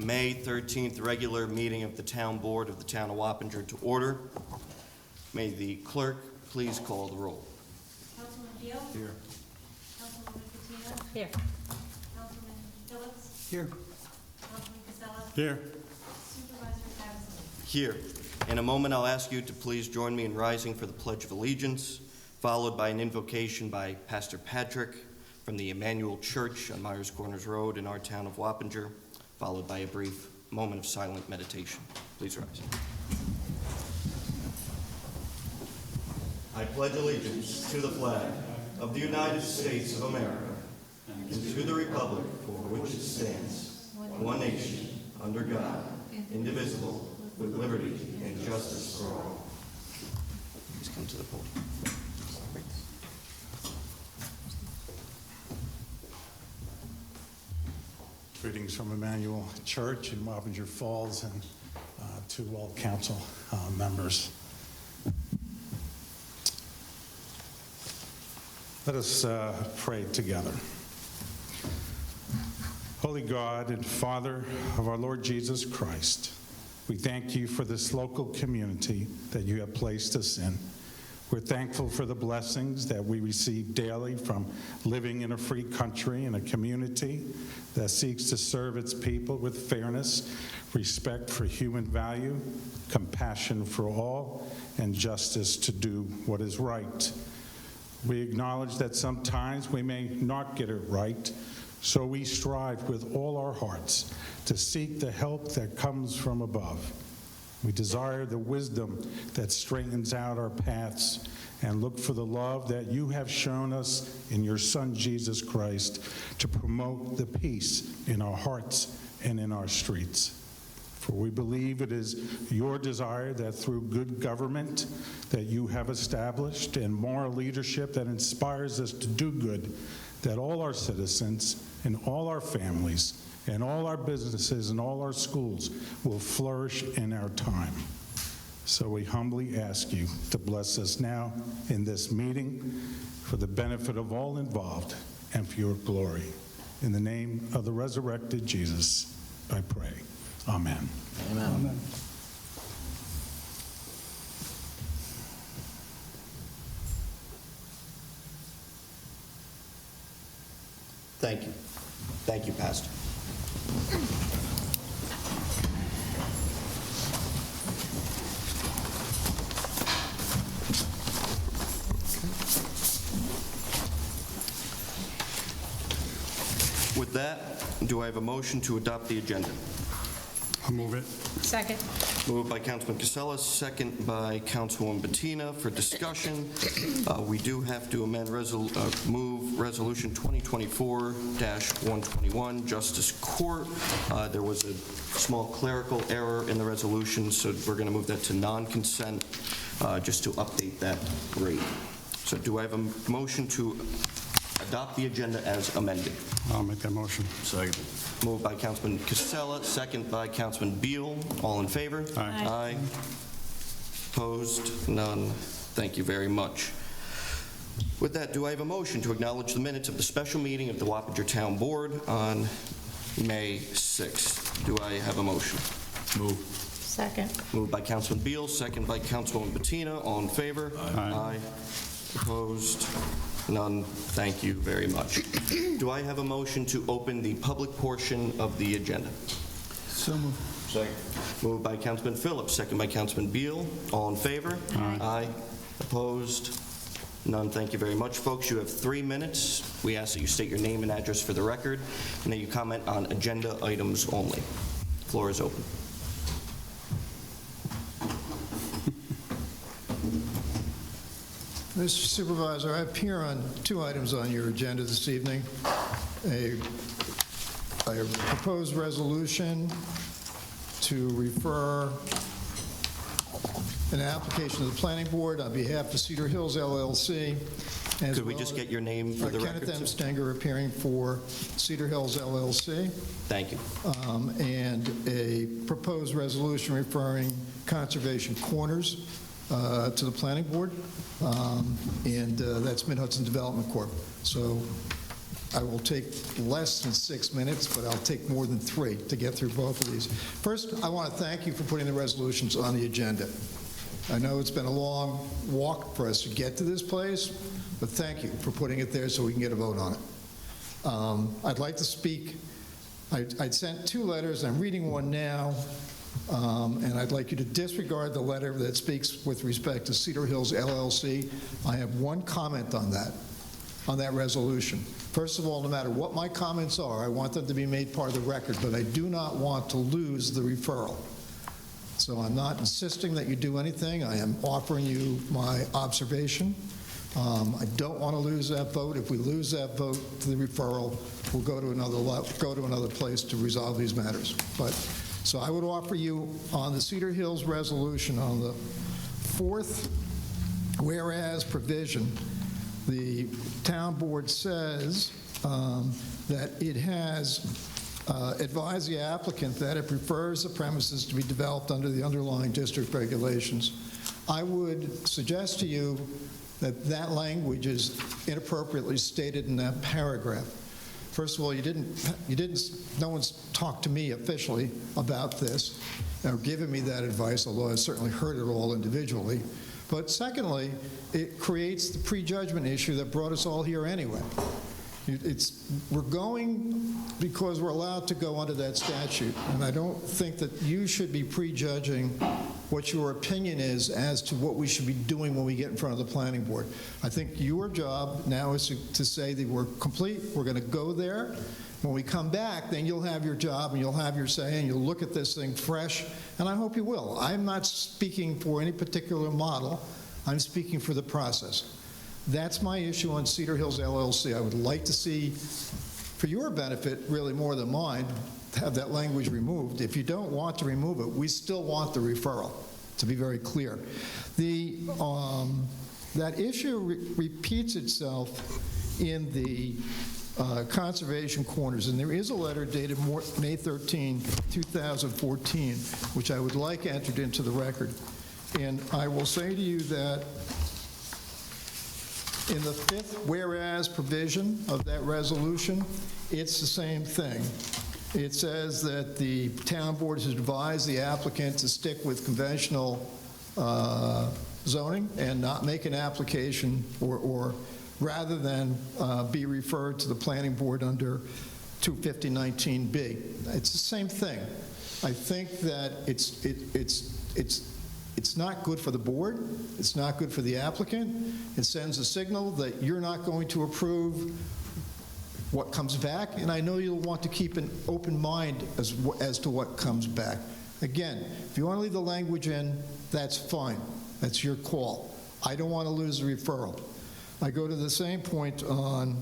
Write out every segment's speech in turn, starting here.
May 13th regular meeting of the Town Board of the Town of Wappinger to order. May the clerk please call the roll. Councilman Beal? Here. Councilwoman Patino? Here. Councilman Phillips? Here. Councilman Casella? Here. Supervisor Patterson? Here. In a moment, I'll ask you to please join me in rising for the Pledge of Allegiance, followed by an invocation by Pastor Patrick from the Emmanuel Church on Myers Corners Road in our town of Wappinger, followed by a brief moment of silent meditation. Please rise. I pledge allegiance to the flag of the United States of America and to the republic for which it stands, one nation, under God, indivisible, with liberty and justice for all. Please come to the podium. Greetings from Emmanuel Church in Wappinger Falls and to all council members. Let us pray together. Holy God and Father of our Lord Jesus Christ, we thank you for this local community that you have placed us in. We're thankful for the blessings that we receive daily from living in a free country and a community that seeks to serve its people with fairness, respect for human value, compassion for all, and justice to do what is right. We acknowledge that sometimes we may not get it right, so we strive with all our hearts to seek the help that comes from above. We desire the wisdom that straightens out our paths and look for the love that you have shown us in your Son, Jesus Christ, to promote the peace in our hearts and in our streets. For we believe it is your desire that through good government that you have established and moral leadership that inspires us to do good, that all our citizens and all our families and all our businesses and all our schools will flourish in our time. So we humbly ask you to bless us now in this meeting for the benefit of all involved and for your glory. In the name of the resurrected Jesus, I pray. Amen. Amen. Amen. Thank you. Thank you, Pastor. With that, do I have a motion to adopt the agenda? I'll move it. Second. Moved by Councilman Casella, second by Councilwoman Bettina. For discussion, we do have to move Resolution 2024-121, Justice Court. There was a small clerical error in the resolution, so we're going to move that to non-consent just to update that rate. So do I have a motion to adopt the agenda as amended? I'll make that motion. Second. Moved by Councilman Casella, second by Councilman Beal. All in favor? Aye. Aye. Opposed? None. Thank you very much. With that, do I have a motion to acknowledge the minutes of the special meeting of the Wappinger Town Board on May 6th? Do I have a motion? Second. Moved by Councilman Beal, second by Councilwoman Bettina. All in favor? Aye. Opposed? None. Thank you very much. Do I have a motion to open the public portion of the agenda? So moved. Second. Moved by Councilman Phillips, second by Councilman Beal. All in favor? Aye. Opposed? None. Thank you very much, folks. You have 3 minutes. We ask that you state your name and address for the record, and that you comment on agenda items only. Floor is open. Mr. Supervisor, I appear on 2 items on your agenda this evening. A proposed resolution to refer an application to the Planning Board on behalf of Cedar Hills LLC. Could we just get your name for the record? Kenneth M. Stenger, appearing for Cedar Hills LLC. Thank you. And a proposed resolution referring Conservation Corners to the Planning Board, and that's Mid-Hudson Development Corp. So I will take less than 6 minutes, but I'll take more than 3 to get through both of these. First, I want to thank you for putting the resolutions on the agenda. I know it's been a long walk for us to get to this place, but thank you for putting it there so we can get a vote on it. I'd like to speak. I'd sent 2 letters. I'm reading one now, and I'd like you to disregard the letter that speaks with respect to Cedar Hills LLC. I have one comment on that resolution. First of all, no matter what my comments are, I want them to be made part of the record, but I do not want to lose the referral. So I'm not insisting that you do anything. I am offering you my observation. I don't want to lose that vote. If we lose that vote to the referral, we'll go to another place to resolve these matters. But so I would offer you on the Cedar Hills resolution on the 4th whereas provision, the town board says that it has advised the applicant that it prefers the premises to be developed under the underlying district regulations. I would suggest to you that that language is inappropriately stated in that paragraph. First of all, no one's talked to me officially about this or given me that advice, although I've certainly heard it all individually. But secondly, it creates the prejudgment issue that brought us all here anyway. We're going because we're allowed to go under that statute, and I don't think that you should be prejudging what your opinion is as to what we should be doing when we get in front of the planning board. I think your job now is to say that we're complete, we're going to go there. When we come back, then you'll have your job and you'll have your say and you'll look at this thing fresh, and I hope you will. I'm not speaking for any particular model. I'm speaking for the process. That's my issue on Cedar Hills LLC. I would like to see, for your benefit, really more than mine, have that language removed. If you don't want to remove it, we still want the referral, to be very clear. That issue repeats itself in the conservation corners, and there is a letter dated May 13, 2014, which I would like entered into the record. And I will say to you that in the 5th whereas provision of that resolution, it's the same thing. It says that the town board has advised the applicant to stick with conventional zoning and not make an application or rather than be referred to the planning board under 250-19B. It's the same thing. I think that it's not good for the board. It's not good for the applicant. It sends a signal that you're not going to approve what comes back, and I know you'll want to keep an open mind as to what comes back. Again, if you want to leave the language in, that's fine. That's your call. I don't want to lose the referral. I go to the same point on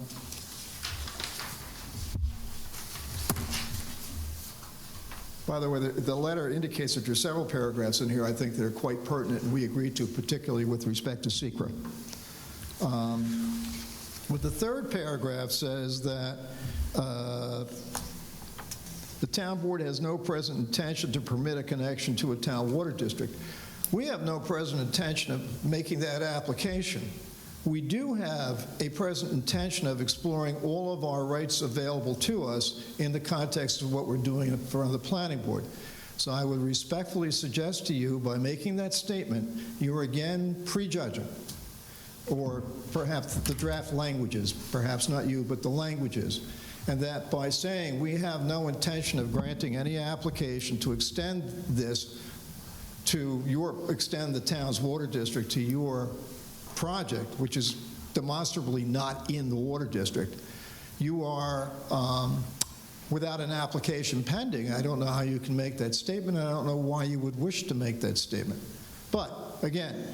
by the way, the letter indicates that there are several paragraphs in here I think that are quite pertinent and we agreed to, particularly with respect to SECRA. But the 3rd paragraph says that the town board has no present intention to permit a connection to a town water district. We have no present intention of making that application. We do have a present intention of exploring all of our rights available to us in the context of what we're doing in front of the planning board. So I would respectfully suggest to you, by making that statement, you are again prejudging, or perhaps the draft languages, perhaps not you, but the languages, and that by saying we have no intention of granting any application to extend this to extend the town's water district to your project, which is demonstrably not in the water district, you are without an application pending. I don't know how you can make that statement. I don't know why you would wish to make that statement. But again,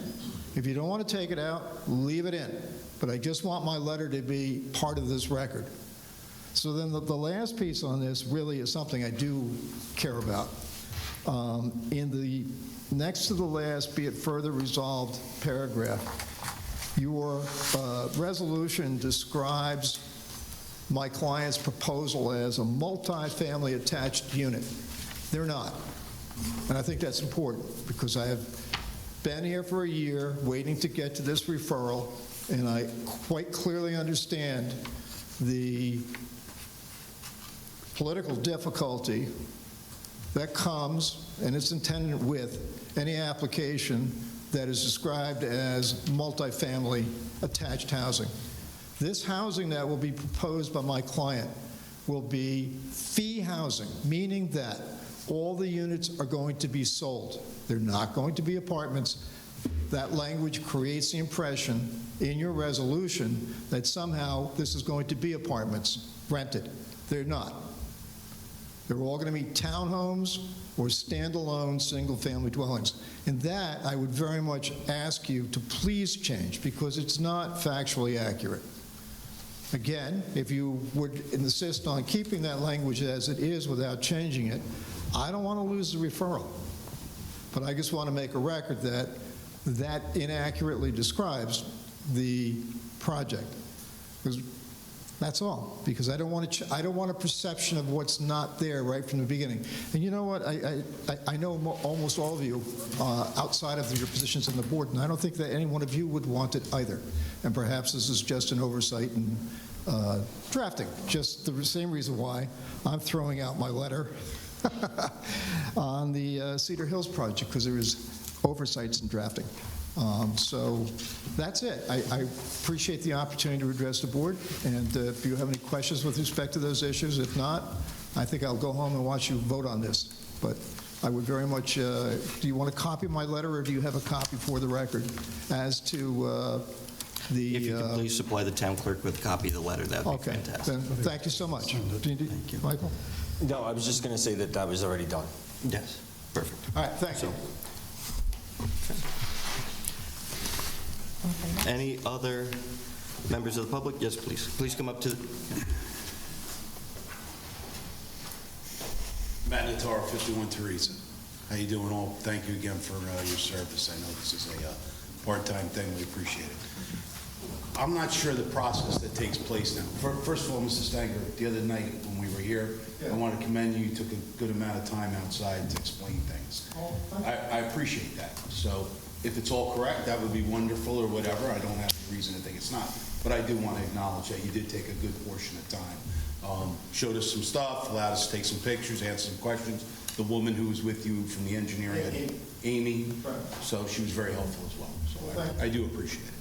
if you don't want to take it out, leave it in. But I just want my letter to be part of this record. So then the last piece on this really is something I do care about. In the next to the last, be it further resolved paragraph, your resolution describes my client's proposal as a multi-family attached unit. They're not. And I think that's important because I have been here for a year waiting to get to this referral, and I quite clearly understand the political difficulty that comes, and it's intended with, any application that is described as multifamily attached housing. This housing that will be proposed by my client will be fee housing, meaning that all the units are going to be sold. They're not going to be apartments. That language creates the impression in your resolution that somehow this is going to be apartments rented. They're not. They're all going to be townhomes or standalone single-family dwellings. And that, I would very much ask you to please change, because it's not factually accurate. Again, if you would insist on keeping that language as it is without changing it, I don't want to lose the referral. But I just want to make a record that that inaccurately describes the project. That's all, because I don't want a perception of what's not there right from the beginning. And you know what? I know almost all of you outside of your positions on the board, and I don't think that any one of you would want it either. And perhaps this is just an oversight in drafting, just the same reason why I'm throwing out my letter on the Cedar Hills project, because there is oversights in drafting. So that's it. I appreciate the opportunity to address the board, and if you have any questions with respect to those issues, if not, I think I'll go home and watch you vote on this. But I would very much, do you want a copy of my letter, or do you have a copy for the record as to the... If you could please supply the town clerk with a copy of the letter, that would be Okay, fantastic. then thank you so much. Thank you. Michael? No, I was just going to say that that was already done. Yes, perfect. All right, thank you. Any other members of the public? Yes, please. Please come up to the... Matt Nataro, 51 Teresa. How you doing all? Thank you again for your service. I know this is a part-time thing. We appreciate it. I'm not sure the process that takes place now. First of all, Mr. Stanger, the other night when we were here, I want to commend you. You took a good amount of time outside to explain things. I appreciate that. So if it's all correct, that would be wonderful or whatever. I don't have any reason to think it's not. But I do want to acknowledge that you did take a good portion of time. Showed us some stuff, allowed us to take some pictures, answer some questions. The woman who was with you from the engineering, Amy, so she was very helpful as well. So I do appreciate it.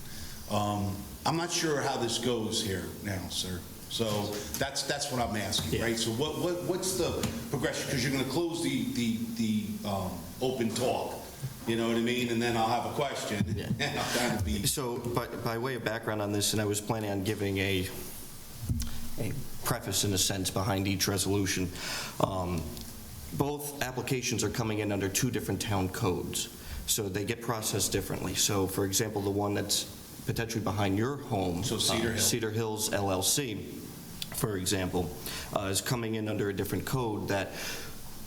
I'm not sure how this goes here now, sir. So that's what I'm asking, right? So what's the progression? Because you're going to close the open talk. You know what I mean? And then I'll have a question. Yeah. And I'll kind of be... So, by way of background on this, and I was planning on giving a preface, in a sense, behind each resolution. Both applications are coming in under two different town codes, so they get processed differently. So, for example, the one that's potentially behind your home, So Cedar Hill. Cedar Hills LLC, for example, is coming in under a different code that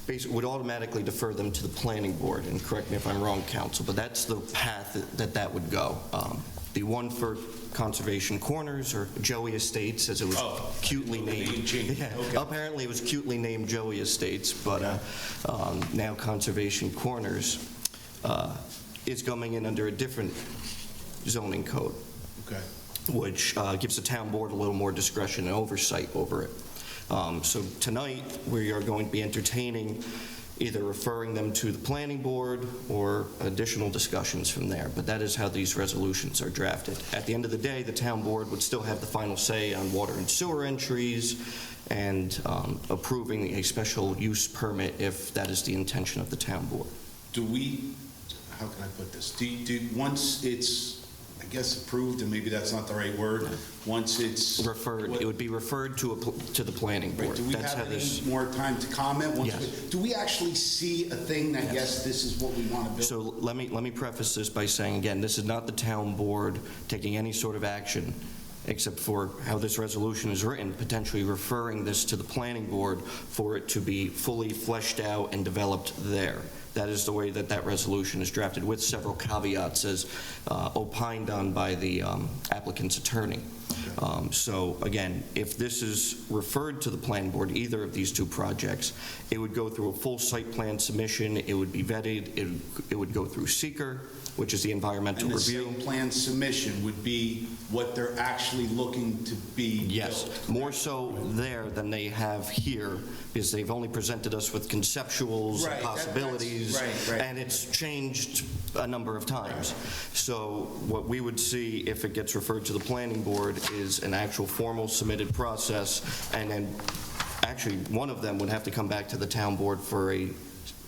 basically would automatically defer them to the planning board. And correct me if I'm wrong, council, but that's the path that would go. The one for Conservation Corners, or Joey Estates, as it was cutely named. Yeah, Okay. apparently it was cutely named Joey Estates, but now Conservation Corners is coming in under a different zoning code, Okay. which gives the town board a little more discretion and oversight over it. So tonight, we are going to be entertaining either referring them to the planning board or additional discussions from there, but that is how these resolutions are drafted. At the end of the day, the town board would still have the final say on water and sewer entries and approving a special use permit if that is the intention of the town board. Do we, how can I put this? Once it's, I guess, approved, and maybe that's not the right word, once it's... Referred, it would be referred to the planning Right, board. do we That's have how this. any more time to comment? Yes. Do we actually see a thing that, yes, this is what we want to build? So let me preface this by saying, again, this is not the town board taking any sort of action, except for how this resolution is written, potentially referring this to the planning board for it to be fully fleshed out and developed there. That is the way that that resolution is drafted, with several caveats as opined on by the applicant's attorney. So again, if this is referred to the planning board, either of these two projects, it would go through a full site plan submission, it would be vetted, it would go through seeker, which is the environmental And the review. site plan submission would be what they're actually looking to be Yes, built. more so there than they have here, because they've only presented us with conceptuals Right, and that's- possibilities, right. and it's changed a number of times. So what we would see if it gets referred to the planning board is an actual formal submitted process, and then actually, one of them would have to come back to the town board for a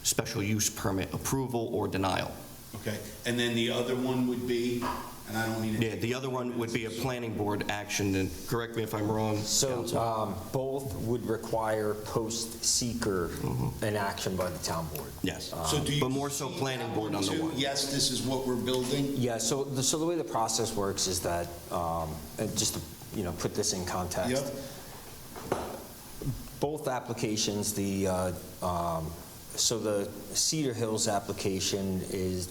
special use permit approval or denial. Okay, and then the other one would be, and I don't mean to... Yeah, the other one would be a planning board action, and correct me if I'm wrong, So Council. both would require post-seeker an action by the town board. Yes, So do you but more so see planning that board on the too? one. Yes, this is what we're building? Yeah, so the way the process works is that, and just to, put this in context. Yep. Both applications, so the Cedar Hills application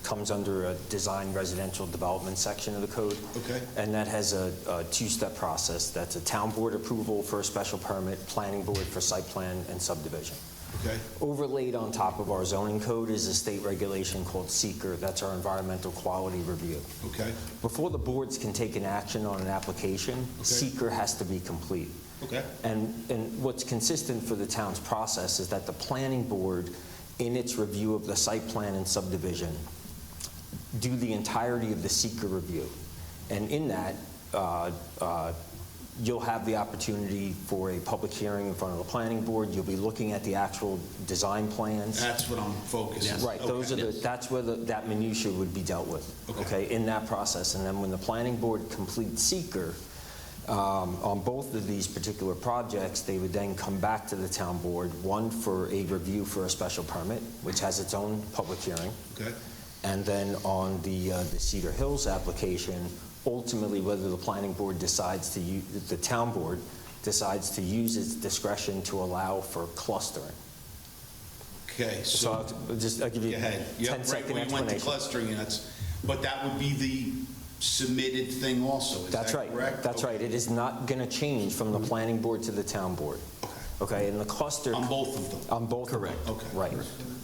comes under a design residential development section of the code. Okay. And that has a two-step process. That's a town board approval for a special permit, planning board for site plan and subdivision. Okay, Overlaid on top of our zoning code is a state regulation called seeker. That's our environmental quality review. okay, Before the boards can take an action on an application, seeker has to be complete. okay. And what's consistent for the town's process is that the planning board, in its review of the site plan and subdivision, do the entirety of the seeker review. And in that, you'll have the opportunity for a public hearing in front of the planning board. You'll be looking at the actual design plans. That's what I'm focusing on. Right, those are that's where that minutia would be dealt with, Okay. okay, in that process. And then when the planning board completes seeker, on both of these particular projects, they would then come back to the town board, one for a review for a special permit, which has its own public hearing. Okay, And then on the Cedar Hills application, ultimately, whether the planning board decides to use, the town board decides to use its discretion to allow for clustering. okay, So I'll give you Go ahead. a Yep, 10-second right where you went to explanation. clustering units, but that would be the submitted thing also, is that That's right. correct? That's Okay. right. It is not going to change from the planning board to the town board. Okay, and the cluster... On both of them? On both of them. Correct. Okay. Right.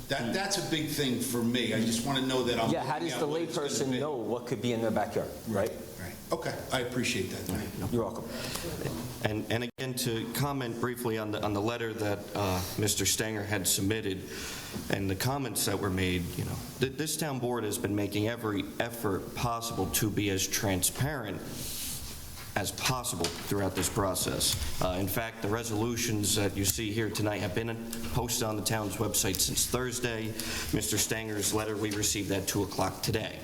That's a big thing for me, I just want to know that I'm... Yeah, how does looking the at what it's gonna layperson be. know what could be in their backyard, right? Right, okay, I appreciate that, thank you. You're welcome. And again, to comment briefly on the letter that Mr. Stanger had submitted and the comments that were made, this town board has been making every effort possible to be as transparent as possible throughout this process. In fact, the resolutions that you see here tonight have been posted on the town's website since Thursday. Mr. Stanger's letter, we received at 2 o'clock today.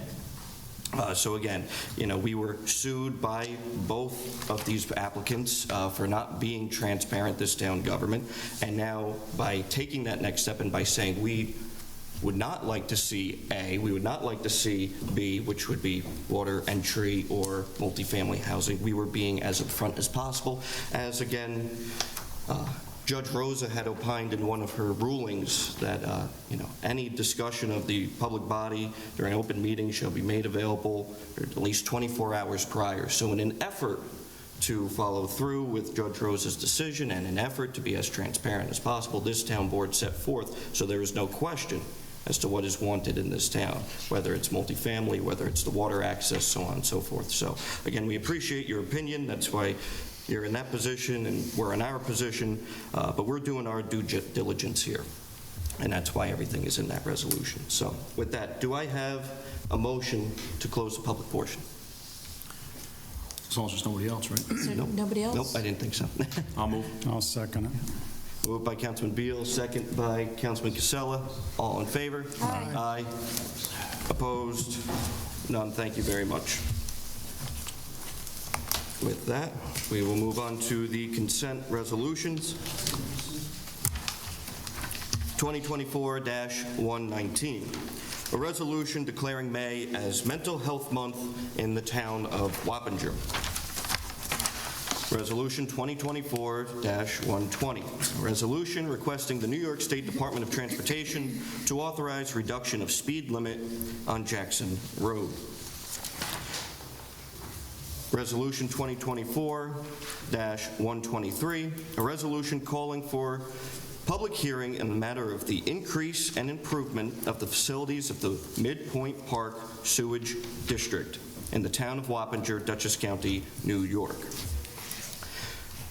So again, we were sued by both of these applicants for not being transparent, this town government, and now by taking that next step and by saying we would not like to see A, we would not like to see B, which would be water entry or multifamily housing, we were being as upfront as possible, as again, Judge Rosa had opined in one of her rulings that, any discussion of the public body during open meetings shall be made available at least 24 hours prior. So in an effort to follow through with Judge Rosa's decision and an effort to be as transparent as possible, this town board set forth so there is no question as to what is wanted in this town, whether it's multifamily, whether it's the water access, so on and so forth. So again, we appreciate your opinion. That's why you're in that position and we're in our position, but we're doing our due diligence here. And that's why everything is in that resolution. So with that, do I have a motion to close the public portion? As long as there's nobody else, right? So Nope. nobody else? Nope, I didn't think so. I'll move. I'll second it. Moved by Councilman Beal, second by Councilman Casella. All in favor? Aye. Aye. Opposed? None. Thank you very much. With that, we will move on to the consent resolutions. 2024-119, a resolution declaring May as Mental Health Month in the town of Wappinger. Resolution 2024-120, a resolution requesting the New York State Department of Transportation to authorize reduction of speed limit on Jackson Road. Resolution 2024-123, a resolution calling for public hearing in the matter of the increase and improvement of the facilities of the Midpoint Park Sewage District in the town of Wappinger, Dutchess County, New York.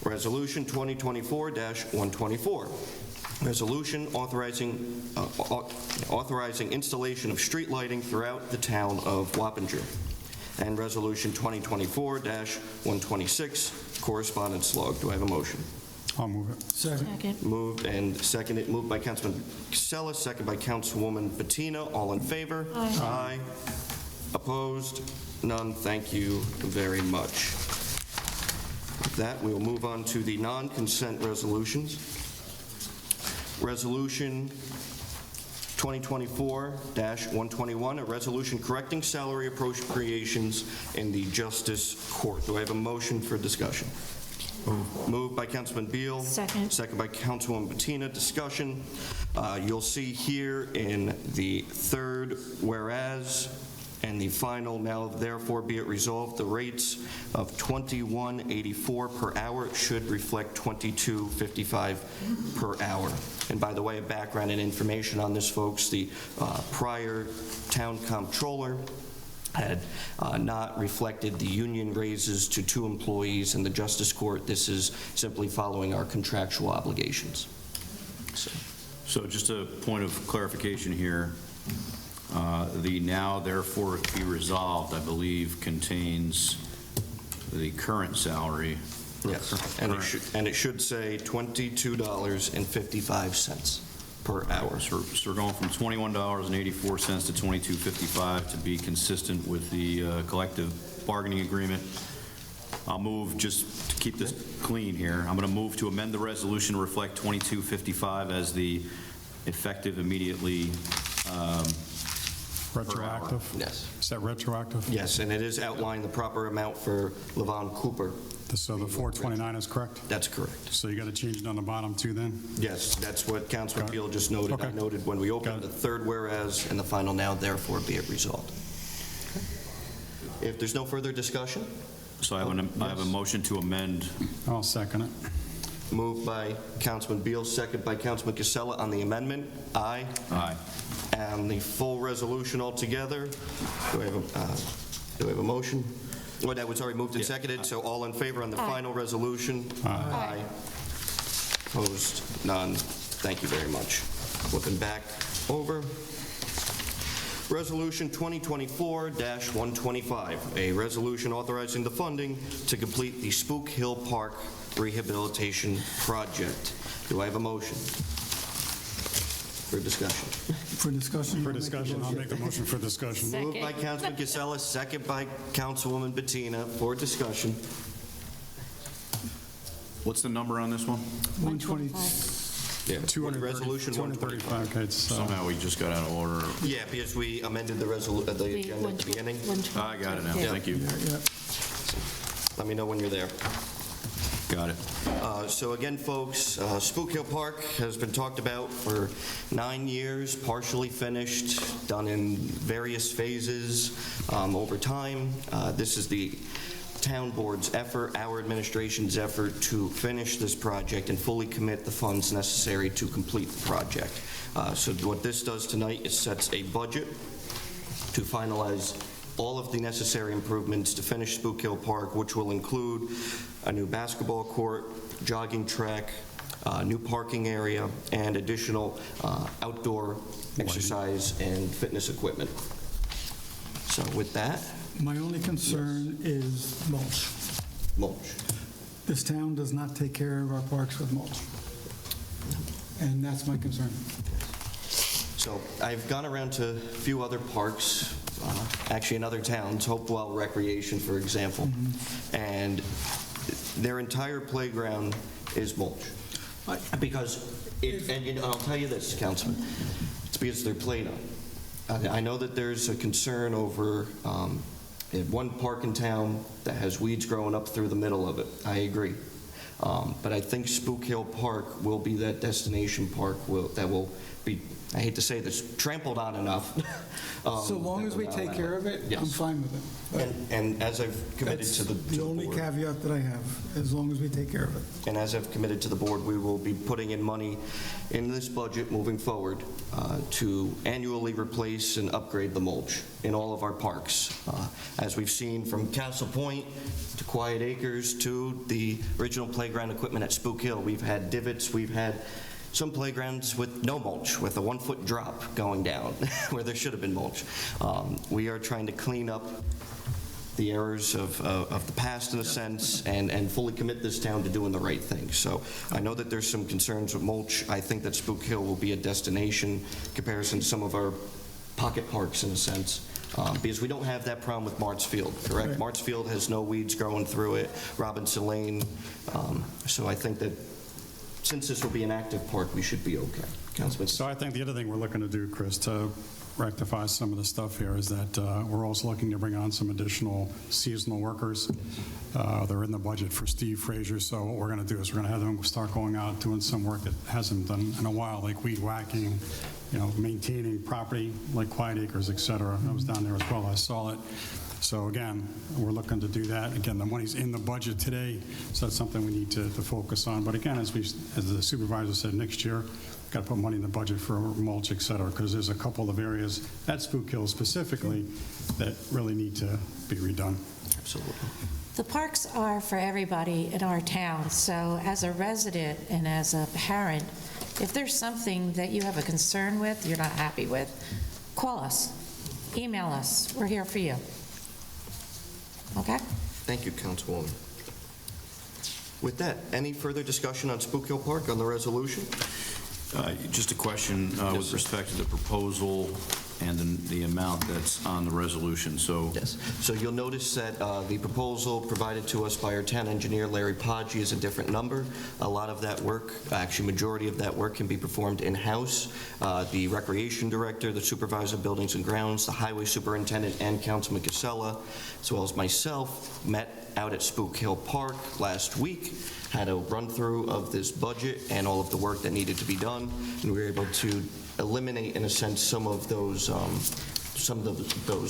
Resolution 2024-124, resolution authorizing installation of street lighting throughout the town of Wappinger. And Resolution 2024-126, correspondence log. Do I have a motion? I'll move it. Second. Moved and seconded. Moved by Councilman Casella, second by Councilwoman Bettina. All in favor? Aye. Opposed? None. Thank you very much. With that, we will move on to the non-consent resolutions. Resolution 2024-121, a resolution correcting salary appropriations in the Justice Court. Do I have a motion for discussion? Moved by Councilman Beal. Second. Second by Councilwoman Bettina. Discussion. You'll see here in the third whereas and the final, now therefore be it resolved, the rates of $21.84 per hour should reflect $22.55 per hour. And by the way, a background and information on this, folks, the prior town comptroller had not reflected the union raises to 2 employees in the Justice Court. This is simply following our contractual obligations. So just a point of clarification here. The now therefore be resolved, I believe, contains the current salary. Yes, and it should say $22.55 per hour. So we're going from $21.84 to $22.55 to be consistent with the collective bargaining agreement. I'll move, just to keep this clean here, I'm going to move to amend the resolution to reflect $22.55 as the effective immediately Retroactive? Yes. Is that retroactive? Yes, and it is outlining the proper amount for Levon Cooper. So the 429 is correct? That's correct. So you got to change it on the bottom too then? Yes, that's what Councilman Got it. Beal just noted. I Okay. noted when we Got opened it. the third whereas and the final now therefore be it resolved. If there's no further discussion, So I have a motion to amend. I'll second it. moved by Councilman Beal, second by Councilman Casella on the amendment. Aye. Aye. And the full resolution altogether. Do I have a motion? Well, that was already moved and seconded, so all in favor on the final resolution? Aye. Opposed? None. Thank you very much. Looking back over. Resolution 2024-125, a resolution authorizing the funding to complete the Spook Hill Park Rehabilitation Project. Do I have a motion for discussion? For discussion? For discussion, I'll make a motion for discussion. Moved by Councilman Casella, second by Councilwoman Bettina for discussion. What's the number on this one? 120. Yeah, Resolution 125. 235, okay, it's, Somehow we just got out of order. Yeah, because we amended the agenda at the beginning. I got it now. Yeah. Thank you. Let me know when you're there. Got it. So again, folks, Spook Hill Park has been talked about for 9 years, partially finished, done in various phases over time. This is the town board's effort, our administration's effort to finish this project and fully commit the funds necessary to complete the project. So what this does tonight is sets a budget to finalize all of the necessary improvements to finish Spook Hill Park, which will include a new basketball court, jogging track, new parking area, and additional outdoor exercise and fitness equipment. So with that, My only concern is mulch. mulch. This town does not take care of our parks with mulch. And that's my concern. So I've gone around to a few other parks, actually in other towns, Hopewell Recreation, for example, and their entire playground is mulch. Because, and I'll tell you this, Councilman, it's because they're Play-Doh. I know that there's a concern over one park in town that has weeds growing up through the middle of it. I agree. But I think Spook Hill Park will be that destination park that will be, I hate to say this, trampled on enough. So long as we take care of it, I'm Yes. fine with it. And as I've committed That's to the only board, caveat that I have, as long as we take care of it. and as I've committed to the board, we will be putting in money in this budget moving forward to annually replace and upgrade the mulch in all of our parks. As we've seen from Castle Point to Quiet Acres to the original playground equipment at Spook Hill, we've had divots, we've had some playgrounds with no mulch, with a 1-foot drop going down where there should have been mulch. We are trying to clean up the errors of the past in a sense and fully commit this town to doing the right thing. So I know that there's some concerns with mulch. I think that Spook Hill will be a destination in comparison to some of our pocket parks in a sense. Because we don't have that problem with Martz Field, correct? Right. Martz Field has no weeds growing through it, Robinson Lane. So I think that since this will be an active park, we should be okay. Councilman? So I think the other thing we're looking to do, Chris, to rectify some of the stuff here is that we're also looking to bring on some additional seasonal workers. They're in the budget for Steve Frazier, so what we're going to do is we're going to have them start going out doing some work that hasn't done in a while, like weed whacking, maintaining property like Quiet Acres, et cetera. I was down there as well, I saw it. So again, we're looking to do that. Again, the money's in the budget today, so that's something we need to focus on. But again, as the supervisor said, next year, got to put money in the budget for mulch, et cetera, because there's a couple of areas at Spook Hill specifically that really need to be redone. Absolutely. The parks are for everybody in our town, so as a resident and as a parent, if there's something that you have a concern with, you're not happy with, call us, email us, we're here for you. Okay? Thank you, Councilwoman. With that, any further discussion on Spook Hill Park on the resolution? Just a question with sir. respect to the proposal and the amount that's on the resolution. So Yes. So you'll notice that the proposal provided to us by our town engineer, Larry Poggi, is a different number. A lot of that work, actually majority of that work, can be performed in-house. The recreation director, the supervisor of buildings and grounds, the highway superintendent, and Councilman Casella, as well as myself, met out at Spook Hill Park last week, had a run-through of this budget and all of the work that needed to be done, and we were able to eliminate, in a sense, some of those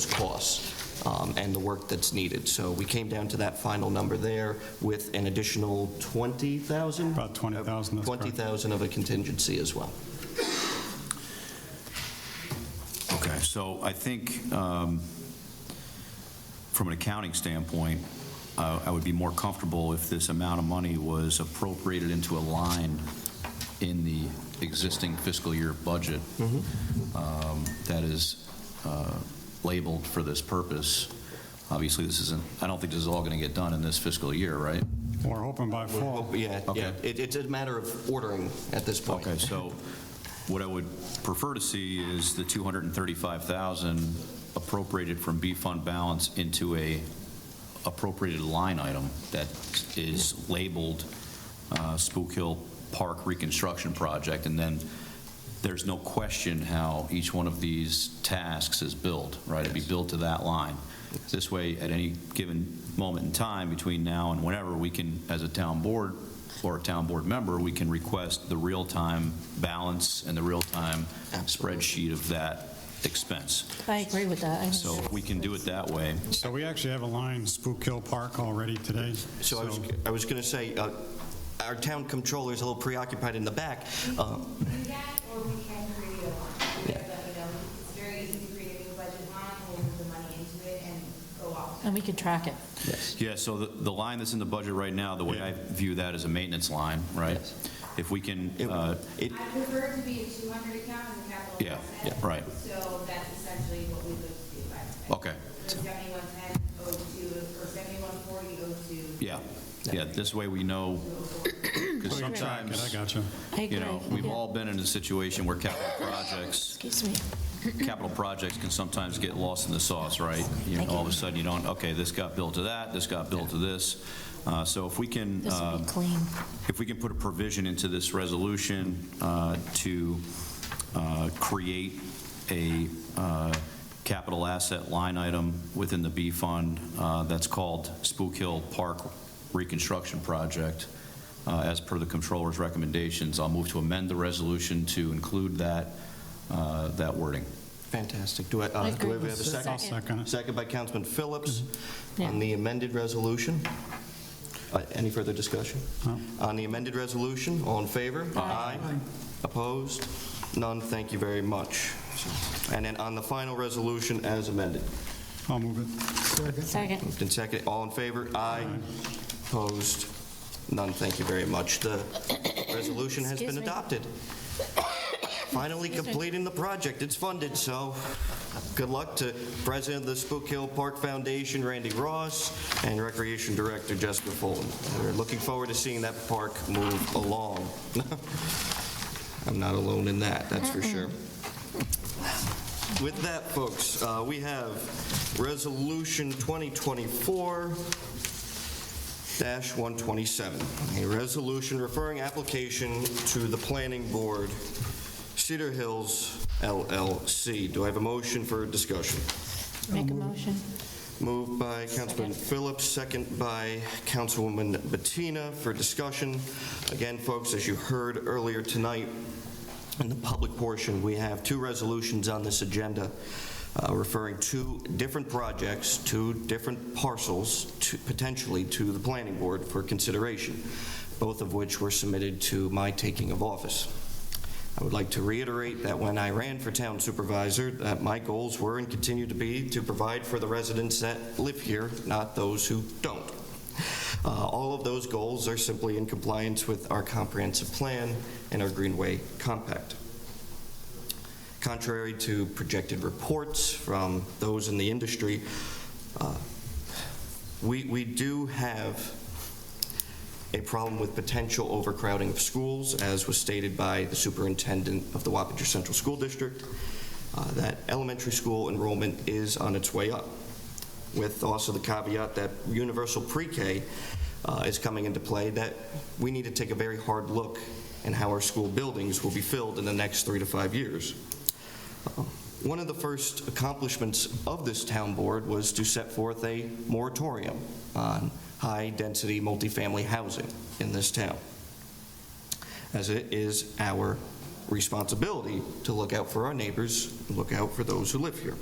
costs and the work that's needed. So we came down to that final number there with an additional 20,000? About 20,000, that's correct. 20,000 of a contingency as well. Okay, so I think from an accounting standpoint, I would be more comfortable if this amount of money was appropriated into a line in the existing fiscal year budget that is labeled for this purpose. Obviously, I don't think this is all going to get done in this fiscal year, right? We're hoping by fall. Yeah, Okay. it's a matter of ordering at this point. Okay, so what I would prefer to see is the $235,000 appropriated from B fund balance into a appropriated line item that is labeled Spook Hill Park Reconstruction Project, and then there's no question how each one of these tasks is billed, right? It'd be billed to that line. This way, at any given moment in time between now and whenever, we can, as a town board or a town board member, we can request the real-time balance and the real-time spreadsheet of that expense. I agree with that. I think So we can do it that way. So we actually have a line, Spook Hill Park, already today. So I was going to say, our town controller is a little preoccupied in the back. We can do that, or we can create a line. We have it's very easy to create a new budget line, we'll move the money into it and go off. And we can track it. Yeah, so the line that's in the budget right now, the way I view that is a maintenance line, right? Yes. If we can, I prefer it to be a 200 account as a capital Yeah, asset. yeah, right. So that's essentially what we would do. Okay. So 711002 or 714002. yeah, this way we know, because We can track it, I sometimes, got you. I agree. we've Yeah. all been in a situation where Excuse me. capital projects can sometimes get lost in the sauce, right? Thank All of you. a sudden, you don't, okay, this got billed to that, this got billed to this. So if we can, This will be clean. if we can put a provision into this resolution to create a capital asset line item within the B fund that's called Spook Hill Park Reconstruction Project, as per the controller's recommendations. I'll move to amend the resolution to include that wording. Fantastic. Do I agree. have a second? I'll second it. Second by Councilman Phillips Yeah. on the amended resolution. Any further discussion? No. On the amended resolution, all in favor? Aye. Opposed? None. Thank you very much. And then on the final resolution as amended. I'll move it. Second. Moved and second. All in favor? Aye. Opposed? None. Thank you very much. The resolution has Excuse been me. adopted. Finally completing the project. It's funded, so good luck to President of the Spook Hill Park Foundation, Randy Ross, and Recreation Director, Jessica Fulton. We're looking forward to seeing that park move along. I'm not alone in that, that's for sure. With that, folks, we have Resolution 2024-127, a resolution referring application to the Planning Board, Cedar Hills LLC. Do I have a motion for discussion? Make a motion. Moved by Councilman Phillips, second by Councilwoman Bettina for discussion. Again, folks, as you heard earlier tonight, in the public portion, we have two resolutions on this agenda referring to different projects, to different parcels, potentially to the Planning Board for consideration, both of which were submitted to my taking of office. I would like to reiterate that when I ran for town supervisor, that my goals were and continue to be to provide for the residents that live here, not those who don't. All of those goals are simply in compliance with our comprehensive plan and our Greenway Compact. Contrary to projected reports from those in the industry, we do have a problem with potential overcrowding of schools, as was stated by the superintendent of the Wappinger Central School District, that elementary school enrollment is on its way up, with also the caveat that universal pre-K is coming into play, that we need to take a very hard look at how our school buildings will be filled in the next 3 to 5 years. One of the first accomplishments of this town board was to set forth a moratorium on high-density multifamily housing in this town, as it is our responsibility to look out for our neighbors, look out for those who live here.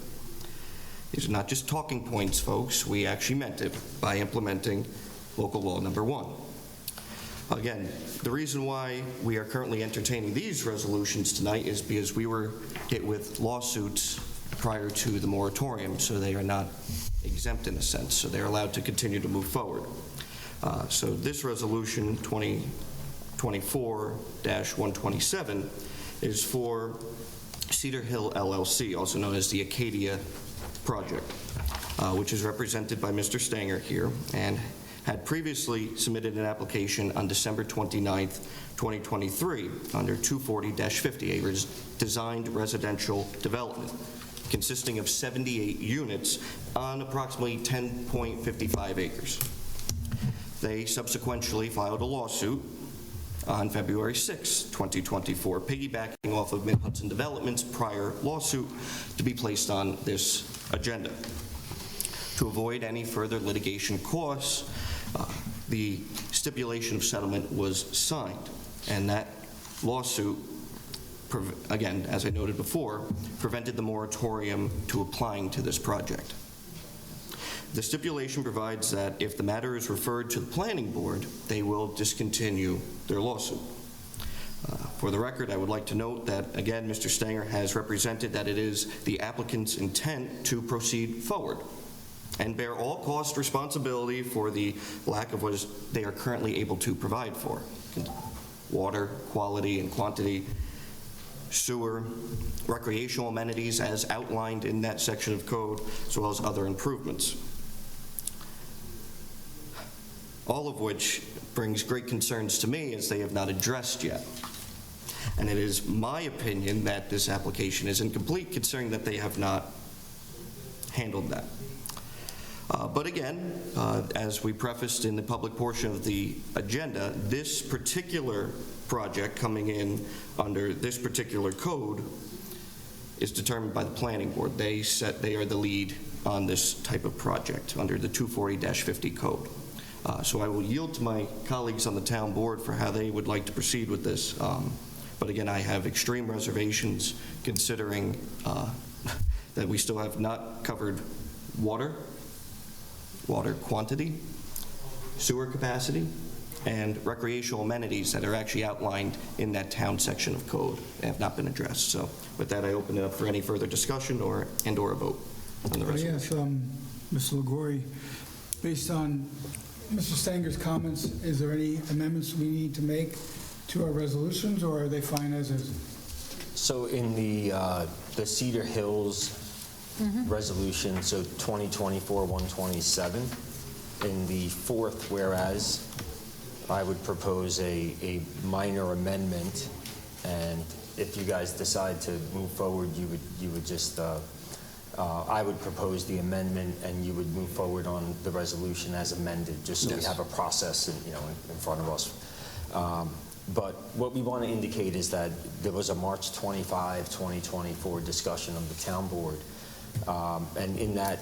These are not just talking points, folks. We actually meant it by implementing local law number 1. Again, the reason why we are currently entertaining these resolutions tonight is because we were hit with lawsuits prior to the moratorium, so they are not exempt in a sense, so they're allowed to continue to move forward. So this resolution, 2024-127, is for Cedar Hill LLC, also known as the Acadia Project, which is represented by Mr. Stanger here, and had previously submitted an application on December 29th, 2023, under 240-50, a designed residential development consisting of 78 units on approximately 10.55 acres. They subsequently filed a lawsuit on February 6, 2024, piggybacking off of Mid-Hudson Development's prior lawsuit to be placed on this agenda. To avoid any further litigation costs, the stipulation of settlement was signed, and that lawsuit, again, as I noted before, prevented the moratorium to applying to this project. The stipulation provides that if the matter is referred to the planning board, they will discontinue their lawsuit. For the record, I would like to note that, again, Mr. Stanger has represented that it is the applicant's intent to proceed forward and bear all cost responsibility for the lack of what they are currently able to provide for: water, quality and quantity, sewer, recreational amenities as outlined in that section of code, as well as other improvements. All of which brings great concerns to me, as they have not addressed yet. And it is my opinion that this application is incomplete, considering that they have not handled that. But again, as we prefaced in the public portion of the agenda, this particular project coming in under this particular code is determined by the planning board. They are the lead on this type of project under the 240-50 code. So I will yield to my colleagues on the town board for how they would like to proceed with this. But again, I have extreme reservations considering that we still have not covered water quantity, sewer capacity, and recreational amenities that are actually outlined in that town section of code that have not been addressed. So with that, I open it up for any further discussion or a vote on the resolution. Yes, Mr. LaGroy, based on Mr. Stanger's comments, is there any amendments we need to make to our resolutions, or are they fine as is? So in the Cedar Hills resolution, so 2024-127, in the fourth whereas, I would propose a minor amendment, and if you guys decide to move forward, you would just, I would propose the amendment, and you would move forward on the resolution as amended, just so we have a process in front of us. But what we want to indicate is that there was a March 25, 2024 discussion of the town board, and in that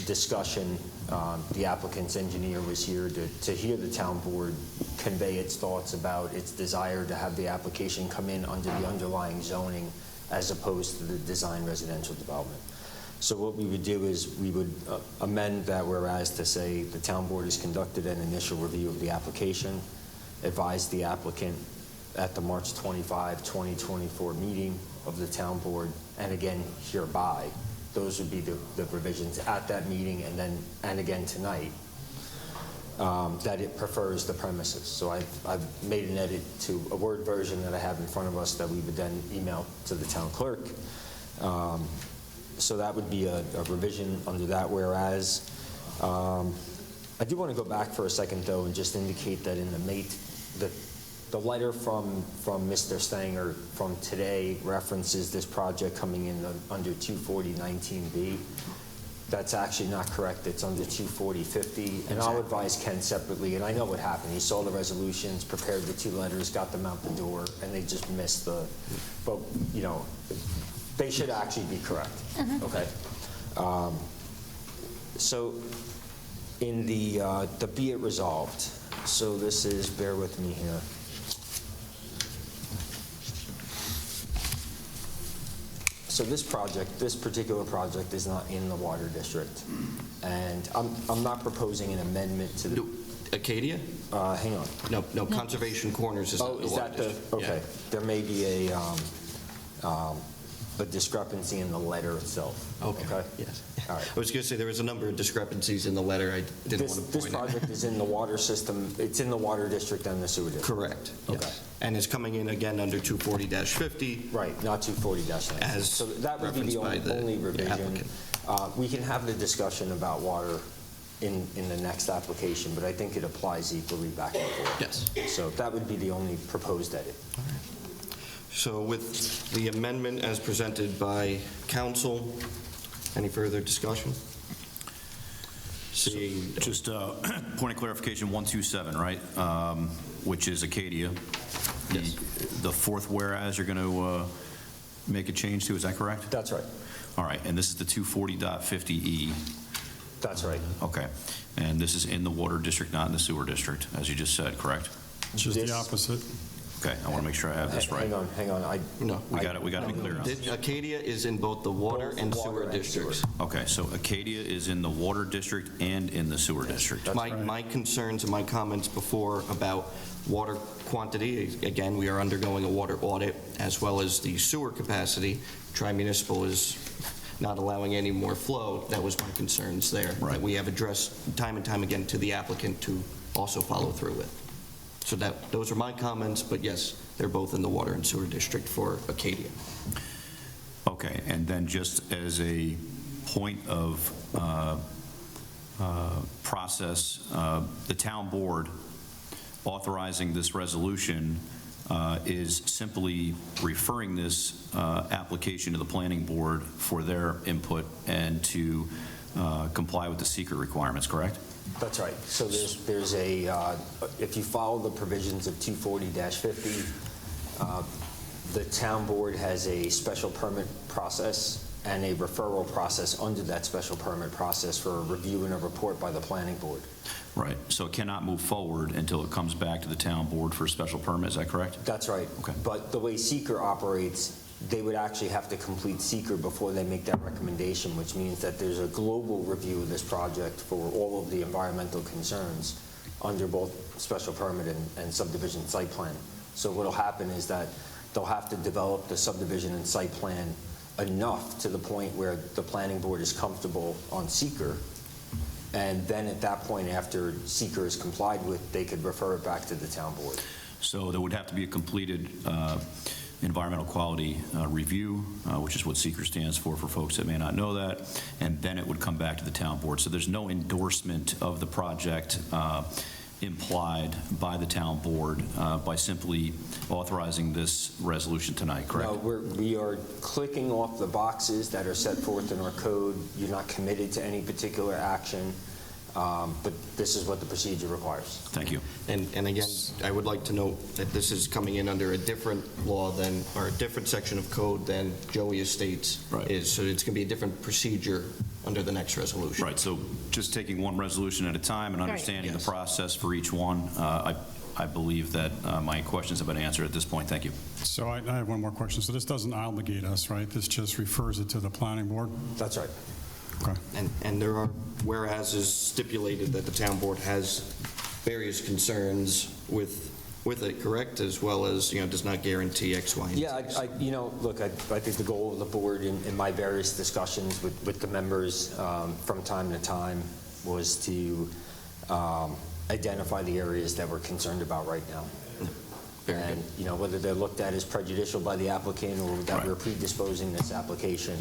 discussion, the applicant's engineer was here to hear the town board convey its thoughts about its desire to have the application come in under the underlying zoning as opposed to the design residential development. So what we would do is we would amend that whereas to say the town board has conducted an initial review of the application, advised the applicant at the March 25, 2024 meeting of the town board, and again hereby. Those would be the provisions at that meeting and again tonight, that it prefers the premises. So I've made an edit to a Word version that I have in front of us that we would then email to the town clerk. So that would be a revision under that whereas. I do want to go back for a second, though, and just indicate that in the letter from Mr. Stanger from today references this project coming in under 240-19B. That's actually not correct. It's under 240-50. And I'll advise Ken separately, and I know what happened. He saw the resolutions, prepared the two letters, got them out the door, and they just missed but, they should actually be correct. Okay. So in the be it resolved, so this is, bear with me here. So this particular project is not in the water district, and I'm not proposing an amendment to the... Acadia? Hang on. No, Conservation Corners is not the water district. Okay. Yeah. There may be a discrepancy in the letter itself. Okay. Yes. All right. I was going to say there was a number of discrepancies in the letter. I didn't want to point This project is in the water system. It's in the water district and the sewer district. Correct. Okay. Yes. And is coming in again under 240-50. Right, not 240-9. As so that would be the referenced by the only revision. applicant. We can have the discussion about water in the next application, but I think it applies equally back and forth. Yes. So that would be the only proposed edit. All right. So with the amendment as presented by council, any further discussion? Seeing, Just point of clarification, 127, right? Which is Acadia. Yes. The fourth whereas you're going to make a change to, is that correct? That's right. All right, and this is the 240.50E. That's right. Okay, and this is in the water district, not in the sewer district, as you just said, correct? It's just the opposite. Okay, I want to make sure I have this right. Hang on. no. We got to be clear on this. Acadia is in both the water Both and water sewer and districts. Okay, so Acadia is in the water district and in the sewer district. My concerns and my comments before about water quantity, again, we are undergoing a water audit, as well as the sewer capacity. Tri-municipal is not allowing any more flow. That was my concerns there. Right. That we have addressed time and time again to the applicant to also follow through with. So those are my comments, but yes, they're both in the water and sewer district for Acadia. Okay, and then just as a point of process, the town board authorizing this resolution is simply referring this application to the planning board for their input and to comply with the secret requirements, correct? That's right. So there's if you follow the provisions of 240-50, the town board has a special permit process, and a referral process under that special permit process for a review and a report by the planning board. Right, so it cannot move forward until it comes back to the town board for a special permit, is that correct? That's right. Okay. But the way seeker operates, they would actually have to complete seeker before they make that recommendation, which means that there's a global review of this project for all of the environmental concerns under both special permit and subdivision site plan. So what'll happen is that they'll have to develop the subdivision and site plan enough to the point where the planning board is comfortable on seeker, and then at that point, after seeker is complied with, they could refer it back to the town board. So there would have to be a completed environmental quality review, which is what SEEKR stands for folks that may not know that, and then it would come back to the town board. So there's no endorsement of the project implied by the town board by simply authorizing this resolution tonight, correct? No, we are clicking off the boxes that are set forth in our code. You're not committed to any particular action, but this is what the procedure requires. Thank you. And again, I would like to note that this is coming in under a different law than, or a different section of code than Joey Estates is. So it's going to be a different procedure under the next resolution. Right, so just taking one resolution at a time and understanding the process for each one, I believe that my questions have been answered at this point. Thank you. So I have one more question. So this doesn't obligate us, right? This just refers it to the planning board? That's right. Okay. And there are whereases stipulated that the town board has various concerns with it, correct? As well as, does not guarantee X, Y, and Z. Yeah, look, I think the goal of the board in my various discussions with the members from time to time was to identify the areas that we're concerned about right now. Very And, good. whether they're looked at as prejudicial by the applicant or that we're predisposing this application.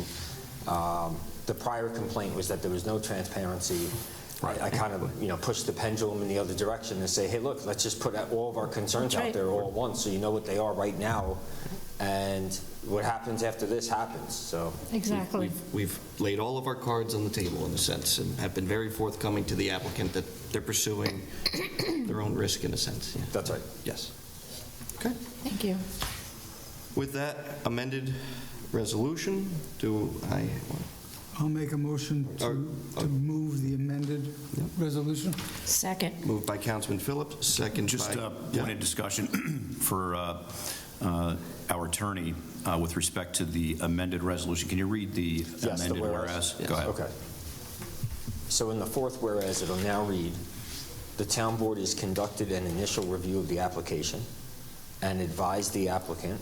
The prior complaint was that there was no transparency. I kind of, pushed the pendulum in the other direction and say, hey, look, let's just put all of our concerns out there all at once so you know what they are right now. And what happens after this happens, so. Exactly. We've laid all of our cards on the table in a sense and have been very forthcoming to the applicant that they're pursuing their own risk in a sense. Yeah. That's right. Yes. Okay. Thank you. With that amended resolution, I'll make a motion to move the amended resolution. Second. Moved by Councilman Phillips, second Just by... point of discussion for our attorney with respect to the amended resolution. Can you read the amended whereas? Yes. Go ahead. Okay. So in the fourth whereas, it'll now read, the town board has conducted an initial review of the application and advised the applicant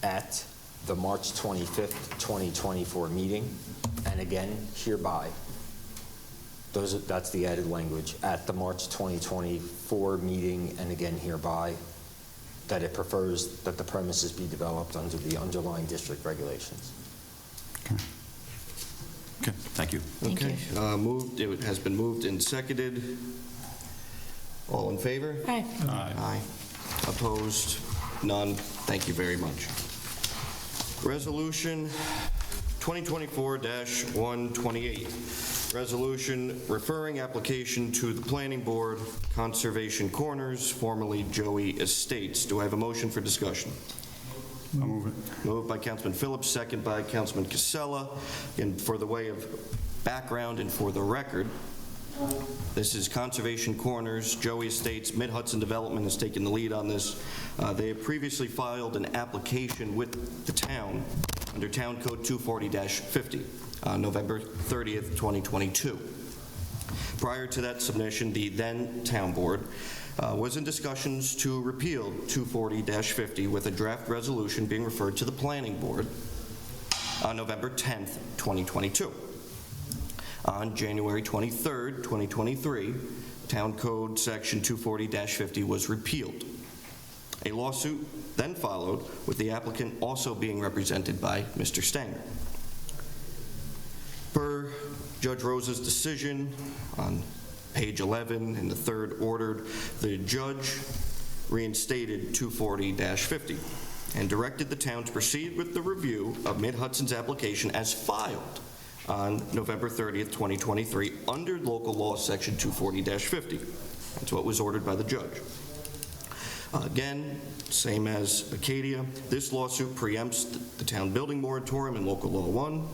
at the March 25th, 2024 meeting, and again hereby. That's the added language, at the March 2024 meeting and again hereby, that it prefers that the premises be developed under the underlying district regulations. Okay, thank you. Thank you. Moved. It has been moved and seconded. All in favor? Aye. Aye. Opposed? None. Thank you very much. Resolution 2024-128. Resolution referring application to the Planning Board, Conservation Corners, formerly Joey Estates. Do I have a motion for discussion? I'll move it. Moved by Councilman Phillips, second by Councilman Casella. And for the way of background and for the record, this is Conservation Corners, Joey Estates, Mid-Hudson Development has taken the lead on this. They have previously filed an application with the town under Town Code 240-50 on November 30th, 2022. Prior to that submission, the then town board was in discussions to repeal 240-50 with a draft resolution being referred to the planning board on November 10th, 2022. On January 23rd, 2023, Town Code Section 240-50 was repealed. A lawsuit then followed, with the applicant also being represented by Mr. Stanger. Per Judge Rosa's decision on page 11 in the third ordered, the judge reinstated 240-50 and directed the town to proceed with the review of Mid-Hudson's application as filed on November 30th, 2023, under local law section 240-50. That's what was ordered by the judge. Again, same as Acadia, this lawsuit preempts the town building moratorium and local law 1.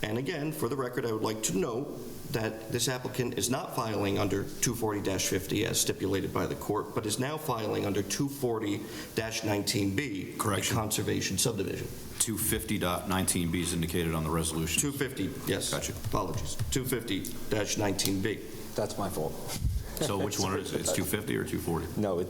And again, for the record, I would like to note that this applicant is not filing under 240-50 as stipulated by the court, but is now filing under 240-19B, Correction. a conservation subdivision. 250.19B is indicated on the resolution. 250, yes. Gotcha. Apologies. 250-19B. That's my fault. So which one is it? It's 250 or 240? No,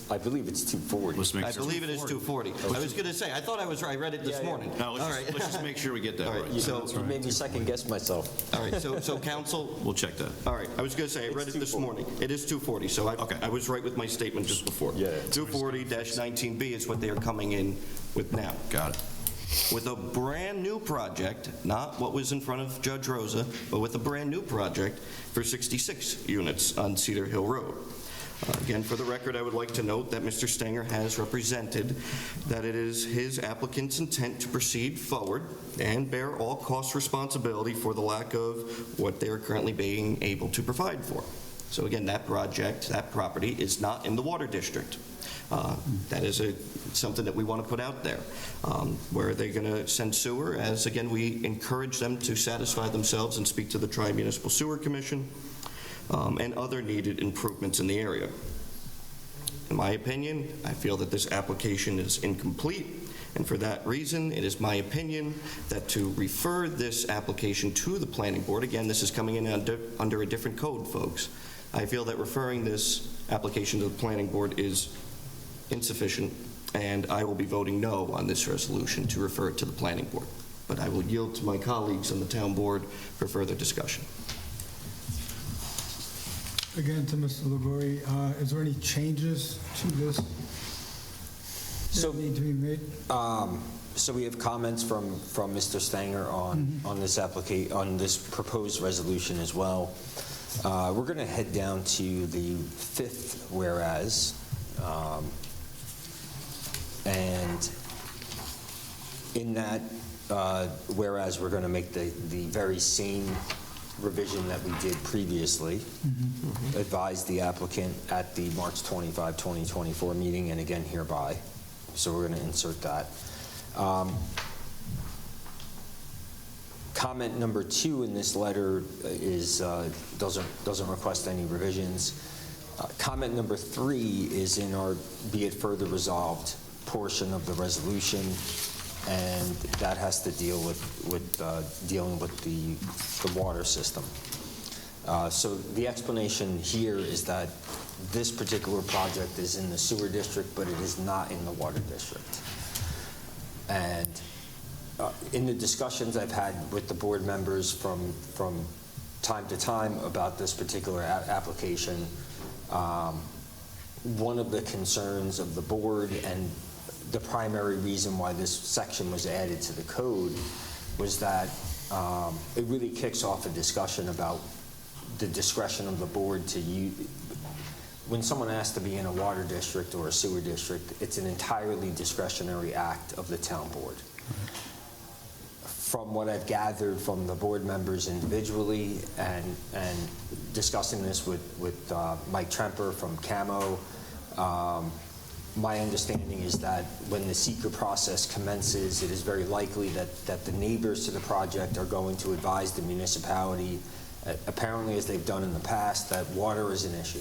I believe it's 240. Let's make I sure. believe it is 240. I was going to say, I thought I read it this morning. No, let's just make sure we get that All right, right. so- You made me second guess myself. All right, so council, We'll check that. all right, I was going to say, I read it this morning. It is 240, so Okay. I was right with my statement just before. Yeah. 240-19B is what they are coming in with now. Got it. With a brand-new project, not what was in front of Judge Rosa, but with a brand-new project for 66 units on Cedar Hill Road. Again, for the record, I would like to note that Mr. Stenger has represented that it is his applicant's intent to proceed forward and bear all cost responsibility for the lack of what they are currently being able to provide for. So again, that project, that property is not in the water district. That is something that we want to put out there. Where they're going to send sewer, as again, we encourage them to satisfy themselves and speak to the Tri-Municipal Sewer Commission, and other needed improvements in the area. In my opinion, I feel that this application is incomplete, and for that reason, it is my opinion that to refer this application to the planning board, again, this is coming in under a different code, folks. I feel that referring this application to the planning board is insufficient, and I will be voting no on this resolution to refer it to the planning board. But I will yield to my colleagues on the town board for further discussion. Again, to Mr. Legori, is there any changes to this So- that need to be made? So we have comments from Mr. Stanger on this on this proposed resolution as well. We're going to head down to the 5th whereas, and in that whereas, we're going to make the very same revision that we did previously, advise the applicant at the March 25, 2024 meeting, and again hereby. So we're going to insert that. Comment number 2 in this letter is doesn't request any revisions. Comment number 3 is in our be it further resolved portion of the resolution, and that has to deal with dealing with the water system. So the explanation here is that this particular project is in the sewer district, but it is not in the water district. And in the discussions I've had with the board members from time to time about this particular application, one of the concerns of the board and the primary reason why this section was added to the code was that it really kicks off a discussion about the discretion of the board to use. When someone asks to be in a water district or a sewer district, it's an entirely discretionary act of the town board. From what I've gathered from the board members individually and discussing this with Mike Tremper from CAMO, my understanding is that when the seeker process commences, it is very likely that the neighbors to the project are going to advise the municipality, apparently as they've done in the past, that water is an issue.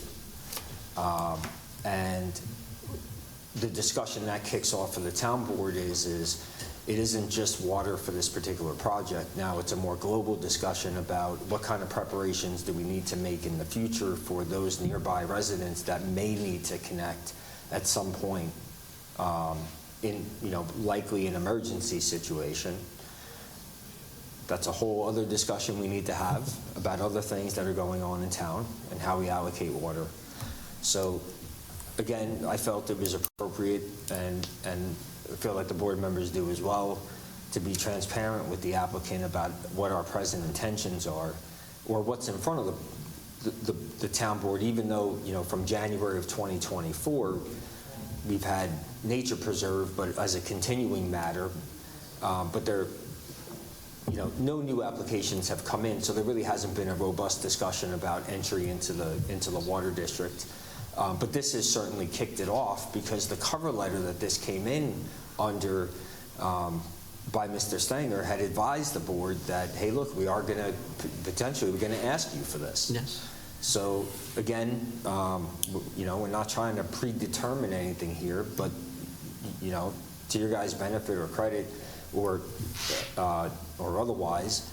And the discussion that kicks off for the town board is it isn't just water for this particular project. Now it's a more global discussion about what kind of preparations do we need to make in the future for those nearby residents that may need to connect at some point in, likely an emergency situation. That's a whole other discussion we need to have about other things that are going on in town and how we allocate water. So again, I felt it was appropriate and I feel like the board members do as well, to be transparent with the applicant about what our present intentions are or what's in front of the town board, even though, from January of 2024, we've had nature preserve, but as a continuing matter, but there, no new applications have come in, so there really hasn't been a robust discussion about entry into the water district. But this has certainly kicked it off because the cover letter that this came in under by Mr. Stanger had advised the board that, hey, look, we are going to, potentially, we're going to ask you for this. Yes. So again, we're not trying to predetermine anything here, but, to your guys' benefit or credit or otherwise,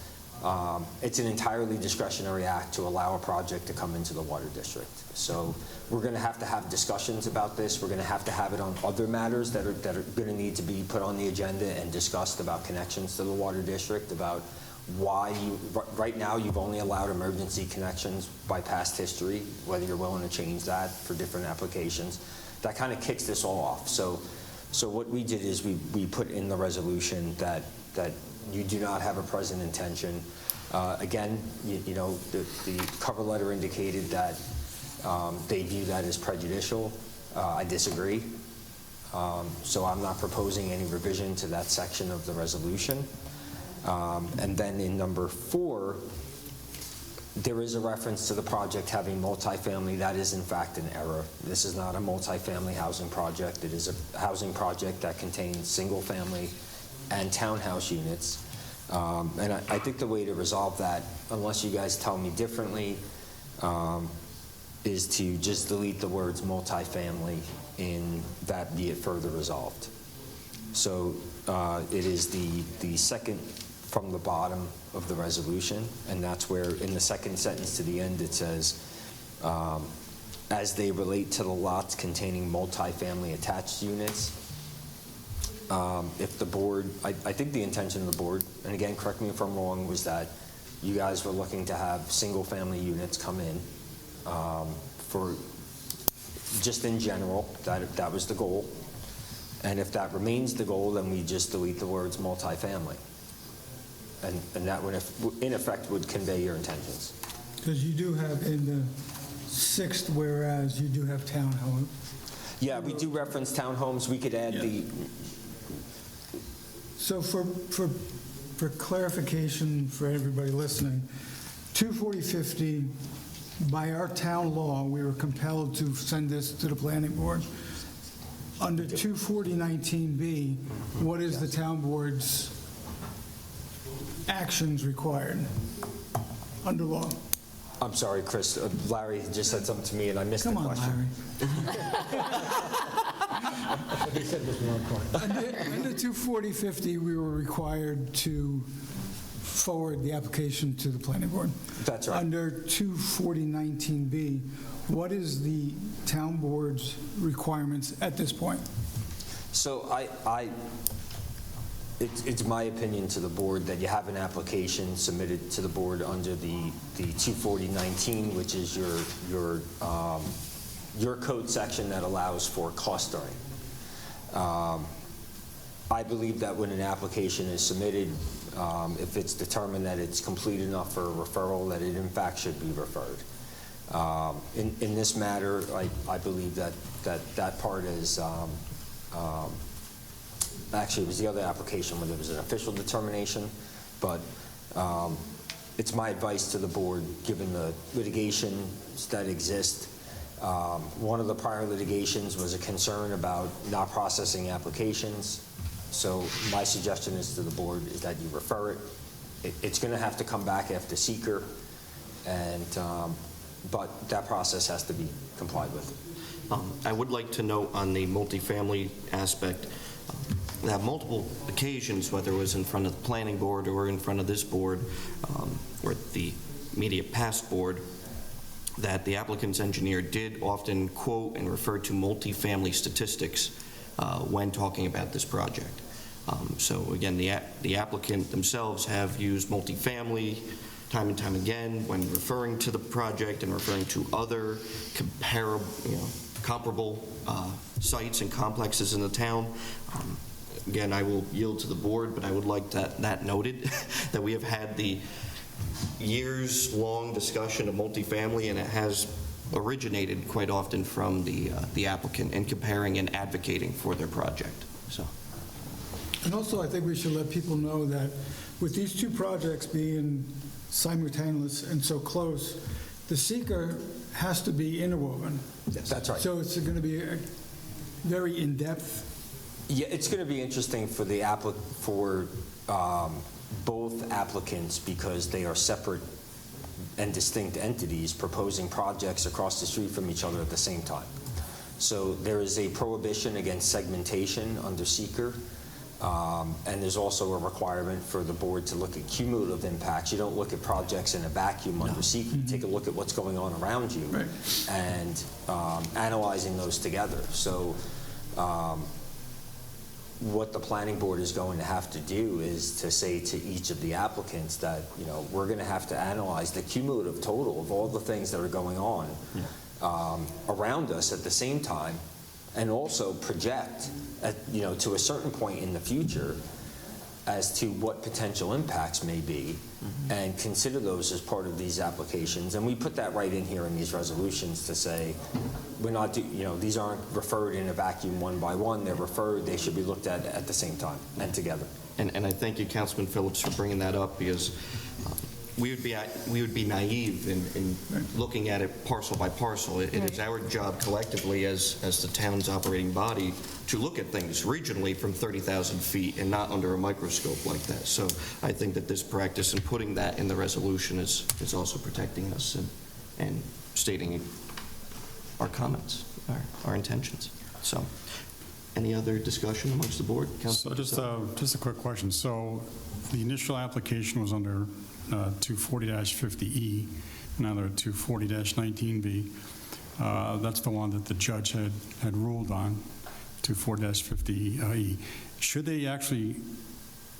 it's an entirely discretionary act to allow a project to come into the water district. So we're going to have discussions about this. We're going to have it on other matters that are going to need to be put on the agenda and discussed about connections to the water district, about why right now you've only allowed emergency connections by past history, whether you're willing to change that for different applications. That kind of kicks this all off. So what we did is we put in the resolution that you do not have a present intention. Again, the cover letter indicated that they view that as prejudicial. I disagree. So I'm not proposing any revision to that section of the resolution. And then in number 4, there is a reference to the project having multifamily. That is in fact an error. This is not a multifamily housing project. It is a housing project that contains single family and townhouse units. And I think the way to resolve that, unless you guys tell me differently, is to just delete the words multifamily in that be it further resolved. So it is the second from the bottom of the resolution, and that's where in the second sentence to the end it says, as they relate to the lots containing multifamily attached units. If the board, I think the intention of the board, and again, correct me if I'm wrong, was that you guys were looking to have single-family units come in for just in general, that was the goal. And if that remains the goal, then we just delete the words multifamily. And that would, in effect, would convey your intentions. Because you do have in the 6th whereas, you do have townhome. Yeah, we do reference townhomes. We could add the... So for clarification for everybody listening, 24050, by our town law, we were compelled to send this to the planning board. Under 24019B, what is the town board's actions required under law? I'm sorry, Chris. Larry just said something to me and I missed the question. Come on, Larry. Under 24050, we were required to forward the application to the planning board. That's right. Under 24019B, what is the town board's requirements at this point? So it's my opinion to the board that you have an application submitted to the board under the 24019, which is your code section that allows for clustering. I believe that when an application is submitted, if it's determined that it's complete enough for a referral, that it in fact should be referred. In this matter, I believe that part is, actually it was the other application where there was an official determination, but it's my advice to the board, given the litigations that exist. One of the prior litigations was a concern about not processing applications. So my suggestion is to the board is that you refer it. It's going to have to come back after seeker, and but that process has to be complied with. I would like to note on the multifamily aspect, that multiple occasions, whether it was in front of the planning board or in front of this board, or the immediate past board, that the applicant's engineer did often quote and refer to multifamily statistics when talking about this project. So again, the applicant themselves have used multifamily time and time again when referring to the project and referring to other comparable sites and complexes in the town. Again, I will yield to the board, but I would like that noted, that we have had the years-long discussion of multifamily, and it has originated quite often from the applicant in comparing and advocating for their project. So. And also, I think we should let people know that with these two projects being simultaneous and so close, the seeker has to be interwoven. That's right. So it's going to be a very in-depth. Yeah, it's going to be interesting for the both applicants because they are separate and distinct entities proposing projects across the street from each other at the same time. So there is a prohibition against segmentation under seeker, and there's also a requirement for the board to look at cumulative impacts. You don't look at projects in a vacuum under seeker. You take a look at what's going on around you and analyzing those together. So what the planning board is going to have to do is to say to each of the applicants that, we're going to have to analyze the cumulative total of all the things that are going on around us at the same time, and also project to a certain point in the future as to what potential impacts may be, and consider those as part of these applications. And we put that right in here in these resolutions to say, we're not, these aren't referred in a vacuum one by one. They're referred, they should be looked at the same time and together. And I thank you, Councilman Phillips, for bringing that up, because we would be naive in looking at it parcel by parcel. It is our job collectively as the town's operating body to look at things regionally from 30,000 feet and not under a microscope like that. So I think that this practice and putting that in the resolution is also protecting us and stating our comments, our intentions. So any other discussion amongst the board? So just a quick question. So the initial application was under 240-50E, now they're 240-19B. That's the one that the judge had ruled on, 240-50E. Should they actually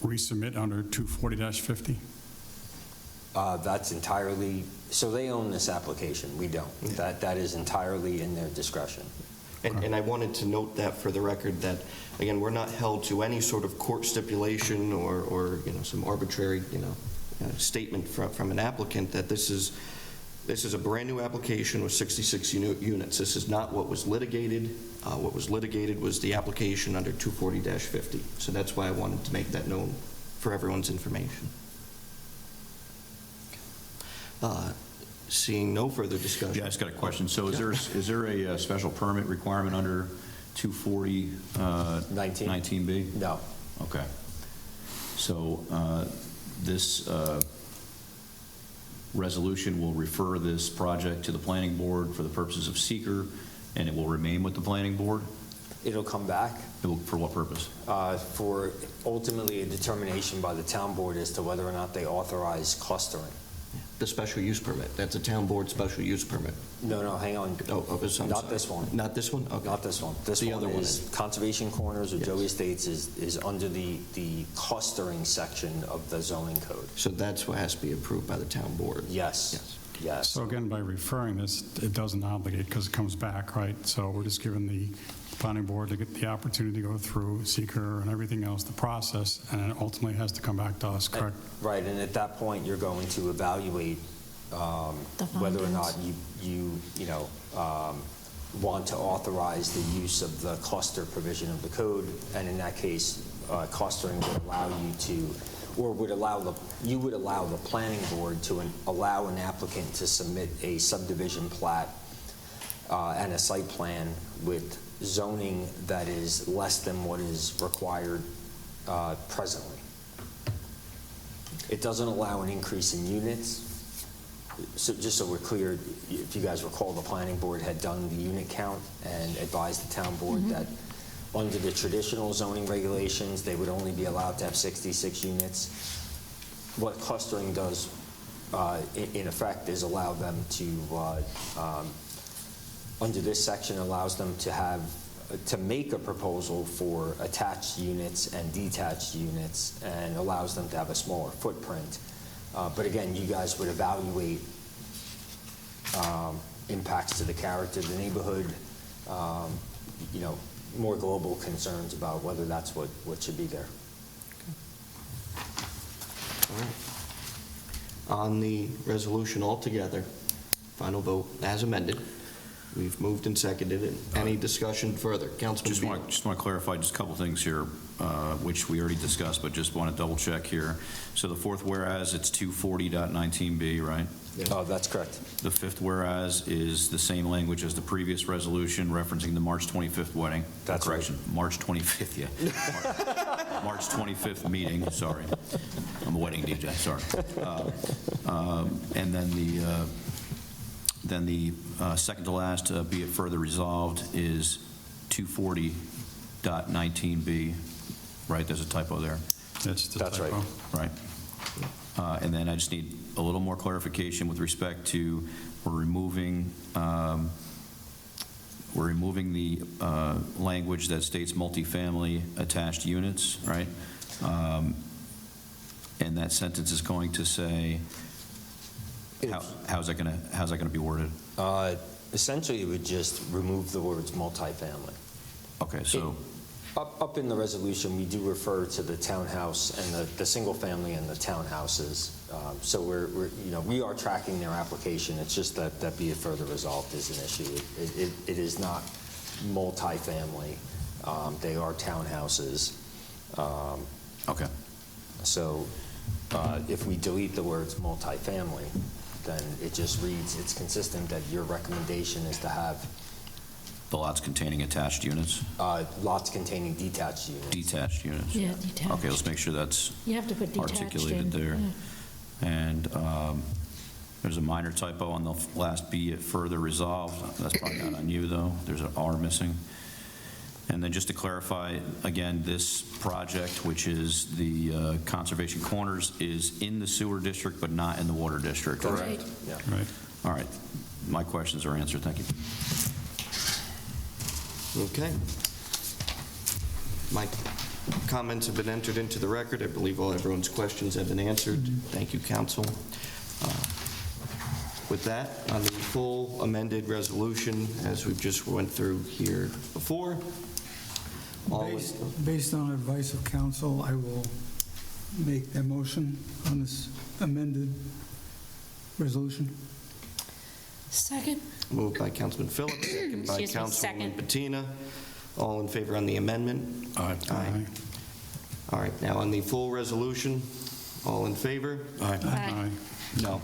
resubmit under 240-50? That's entirely, so they own this application, we don't. Yeah. That is entirely in their discretion. And I wanted to note that for the record that, again, we're not held to any sort of court stipulation or some arbitrary, statement from an applicant that this is a brand new application with 66 units. This is not what was litigated. What was litigated was the application under 240-50. So that's why I wanted to make that known for everyone's information. Seeing no further discussion. Yeah, I just got a question. So is there a special permit requirement under 240 19B? No. Okay. So this resolution will refer this project to the planning board for the purposes of seeker, and it will remain with the planning board? It'll come back. For what purpose? For ultimately a determination by the town board as to whether or not they authorize clustering. The special use permit. That's a town board special use permit. No, hang on. Not this one. Not this one? Okay. Not this one. This The one other one is Conservation Corners or Joey Estates is under the clustering section of the zoning code. So that's what has to be approved by the town board? Yes. Yes. So again, by referring this, it doesn't obligate because it comes back, right? So we're just giving the planning board to get the opportunity to go through seeker and everything else, the process, and it ultimately has to come back to us, correct? Right, and at that point, you're going to evaluate whether or not you want to authorize the use of the cluster provision of the code, and in that case, clustering would allow you to, or you would allow the planning board to allow an applicant to submit a subdivision plat and a site plan with zoning that is less than what is required presently. It doesn't allow an increase in units. So just so we're clear, if you guys recall, the planning board had done the unit count and advised the town board that under the traditional zoning regulations, they would only be allowed to have 66 units. What clustering does, in effect, is allow them to, under this section, allows them to make a proposal for attached units and detached units, and allows them to have a smaller footprint. But again, you guys would evaluate impacts to the character of the neighborhood, more global concerns about whether that's what should be there. All right. On the resolution altogether, final vote as amended. We've moved and seconded it. Any discussion further? Councilman Just Beal. want to clarify just a couple things here, which we already discussed, but just want to double check here. So the fourth whereas, it's 240.19B, right? Oh, that's correct. The fifth whereas is the same language as the previous resolution referencing the March 25th wedding. That's right. Correction, March 25th, yeah. March 25th meeting, sorry. I'm a wedding DJ, sorry. And then the second to last, be it further resolved, is 240.19B, right? There's a typo there. That's the That's right. typo. Right. And then I just need a little more clarification with respect to, we're removing the language that states multifamily attached units, right? And that sentence is going to say, how's that going to be worded? Essentially, it would just remove the words multifamily. Okay, so, Up in the resolution, we do refer to the townhouse and the single family and the townhouses. So we are tracking their application. It's just that be it further resolved is an issue. It is not multifamily. They are townhouses. okay. So if we delete the words multifamily, then it just reads, it's consistent that your recommendation is to have The lots containing attached units? lots containing detached units. Detached units? Yeah, detached. Okay, let's make sure that's You have to put detached in. articulated there. Yeah. And there's a minor typo on the last be it further resolved. That's probably not on you, though. There's an R missing. And then just to clarify, again, this project, which is the Conservation Corners, is in the sewer district, but not in the water district, correct? Right. Yeah. Right. All right. My questions are answered. Thank you. Okay. My comments have been entered into the record. I believe all everyone's questions have been answered. Thank you, council. With that, on the full amended resolution, as we've just went through here before, Based on advice of counsel, I will make a motion on this amended resolution. Second? moved by Councilman Phillips, second by Excuse me, Councilwoman second. Bettina. All in favor on the amendment? Aye. All right, now on the full resolution, all in favor? Aye. Aye. No.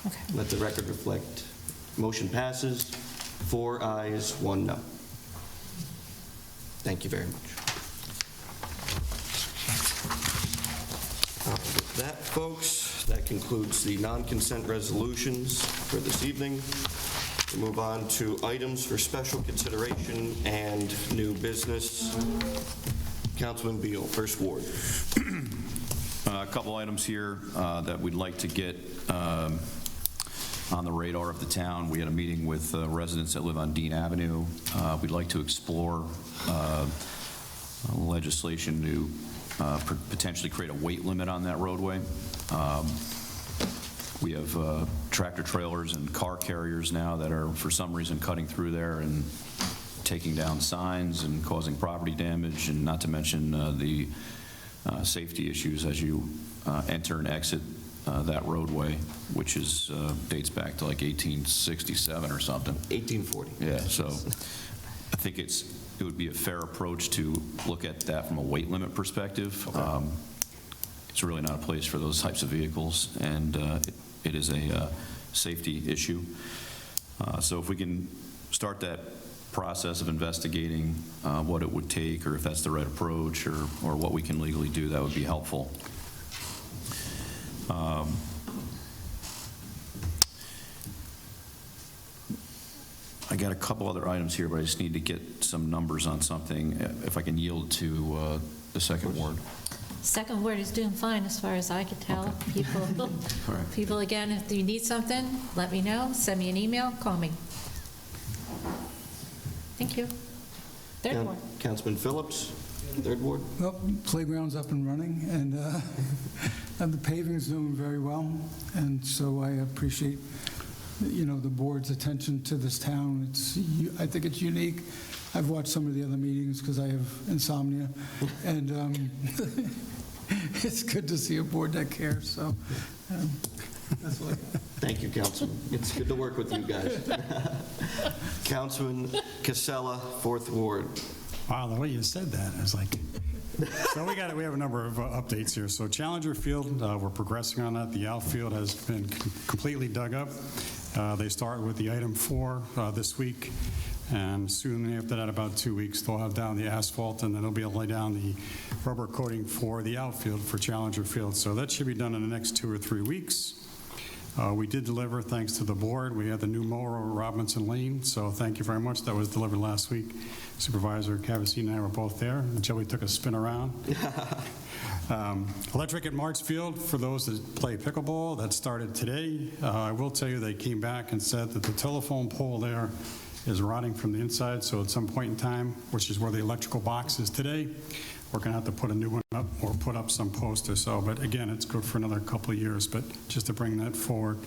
Okay. Let the record reflect. Motion passes, 4 ayes, 1 no. Thank you very much. With that, folks, that concludes the non-consent resolutions for this evening. We move on to items for special consideration and new business. Councilman Beal, First Ward. A couple items here that we'd like to get on the radar of the town. We had a meeting with residents that live on Dean Avenue. We'd like to explore legislation to potentially create a weight limit on that roadway. We have tractor trailers and car carriers now that are, for some reason, cutting through there and taking down signs and causing property damage, and not to mention the safety issues as you enter and exit that roadway, which is dates back to like 1867 or something. 1840. Yeah, so I think it would be a fair approach to look at that from a weight limit perspective. Okay. It's really not a place for those types of vehicles, and it is a safety issue. So if we can start that process of investigating what it would take, or if that's the right approach, or what we can legally do, that would be helpful. I got a couple other items here, but I just need to get some numbers on something, if I can yield to the second ward. Second Ward is doing fine as far as I could tell. People, right. people, again, if you need something, let me know, send me an email, call me. Thank you. Third Ward. Councilman Phillips, Third Ward. Well, playground's up and running, and and the paving's doing very well, and so I appreciate, the board's attention to this town. I think it's unique. I've watched some of the other meetings because I have insomnia, and it's good to see a board that cares, so that's what I got. Thank you, Councilman. It's good to work with you guys. Councilman Casella, 4th Ward. Wow, the way you said that, I was like, so we have a number of updates here. So Challenger Field, we're progressing on that. The outfield has been completely dug up. They start with the item 4 this week, and soon after that, about 2 weeks, they'll have down the asphalt, and then they'll be able to lay down the rubber coating for the outfield for Challenger Field. So that should be done in the next 2 or 3 weeks. We did deliver, thanks to the board. We had the new mower over Robinson Lane, so thank you very much. That was delivered last week. Supervisor Cavasini and I were both there, and Joey took a spin around. Electric at Martsfield, for those that play pickleball, that started today. I will tell you, they came back and said that the telephone pole there is rotting from the inside, so at some point in time, which is where the electrical box is today, we're going to have to put a new one up or put up some posts or so. But again, it's good for another couple of years, but just to bring that forward.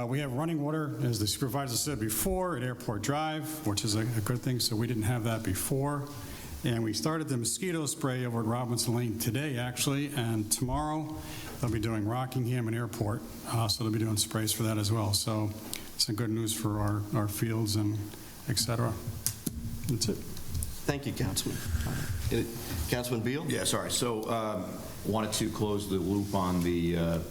We have running water, as the supervisor said before, at Airport Drive, which is a good thing, so we didn't have that before. And we started the mosquito spray over at Robinson Lane today, actually, and tomorrow they'll be doing Rockingham and Airport, so they'll be doing sprays for that as well. So some good news for our fields and et cetera. That's it. Thank you, Councilman. Councilman Beal? Yeah, sorry. So wanted to close the loop on the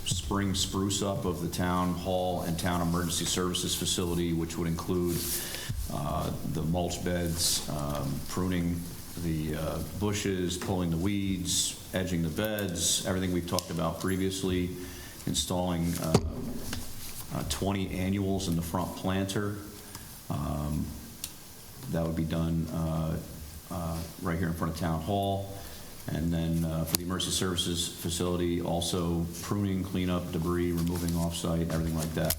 spring spruce up of the town hall and town emergency services facility, which would include the mulch beds, pruning the bushes, pulling the weeds, edging the beds, everything we've talked about previously, installing 20 annuals in the front planter. That would be done right here in front of Town Hall. And then for the emergency services facility, also pruning, cleanup, debris, removing offsite, everything like that.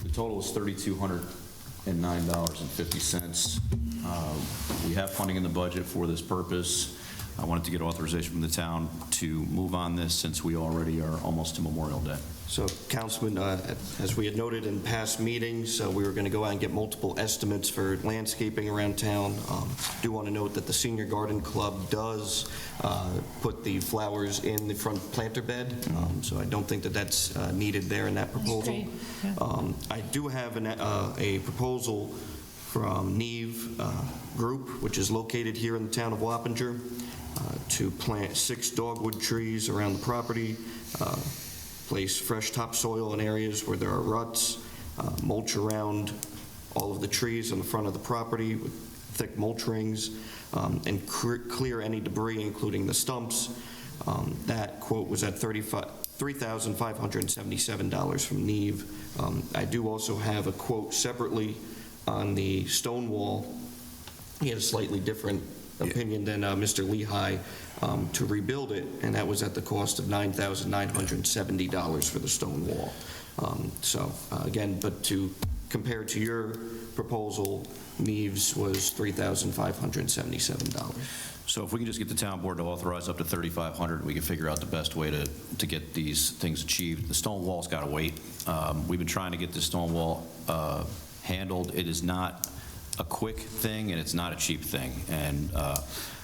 The total is $3,209.50. We have funding in the budget for this purpose. I wanted to get authorization from the town to move on this since we already are almost to Memorial Day. So, Councilman, as we had noted in past meetings, we were going to go out and get multiple estimates for landscaping around town. Do want to note that the Senior Garden Club does put the flowers in the front planter bed, so I don't think that that's needed there in that proposal. I do have a proposal from Neve Group, which is located here in the town of Wappinger, to plant 6 dogwood trees around the property, place fresh topsoil in areas where there are ruts, mulch around all of the trees on the front of the property with thick mulch rings, and clear any debris, including the stumps. That quote was at $3,577 from Neve. I do also have a quote separately on the stone wall. He had a slightly different opinion than Mr. Lehigh to rebuild it, and that was at the cost of $9,970 for the stone wall. So again, but to compare to your proposal, Neve's was $3,577. So if we can just get the town board to authorize up to $3,500, we can figure out the best way to get these things achieved. The stone wall's got to wait. We've been trying to get the stone wall handled. It is not a quick thing, and it's not a cheap thing. And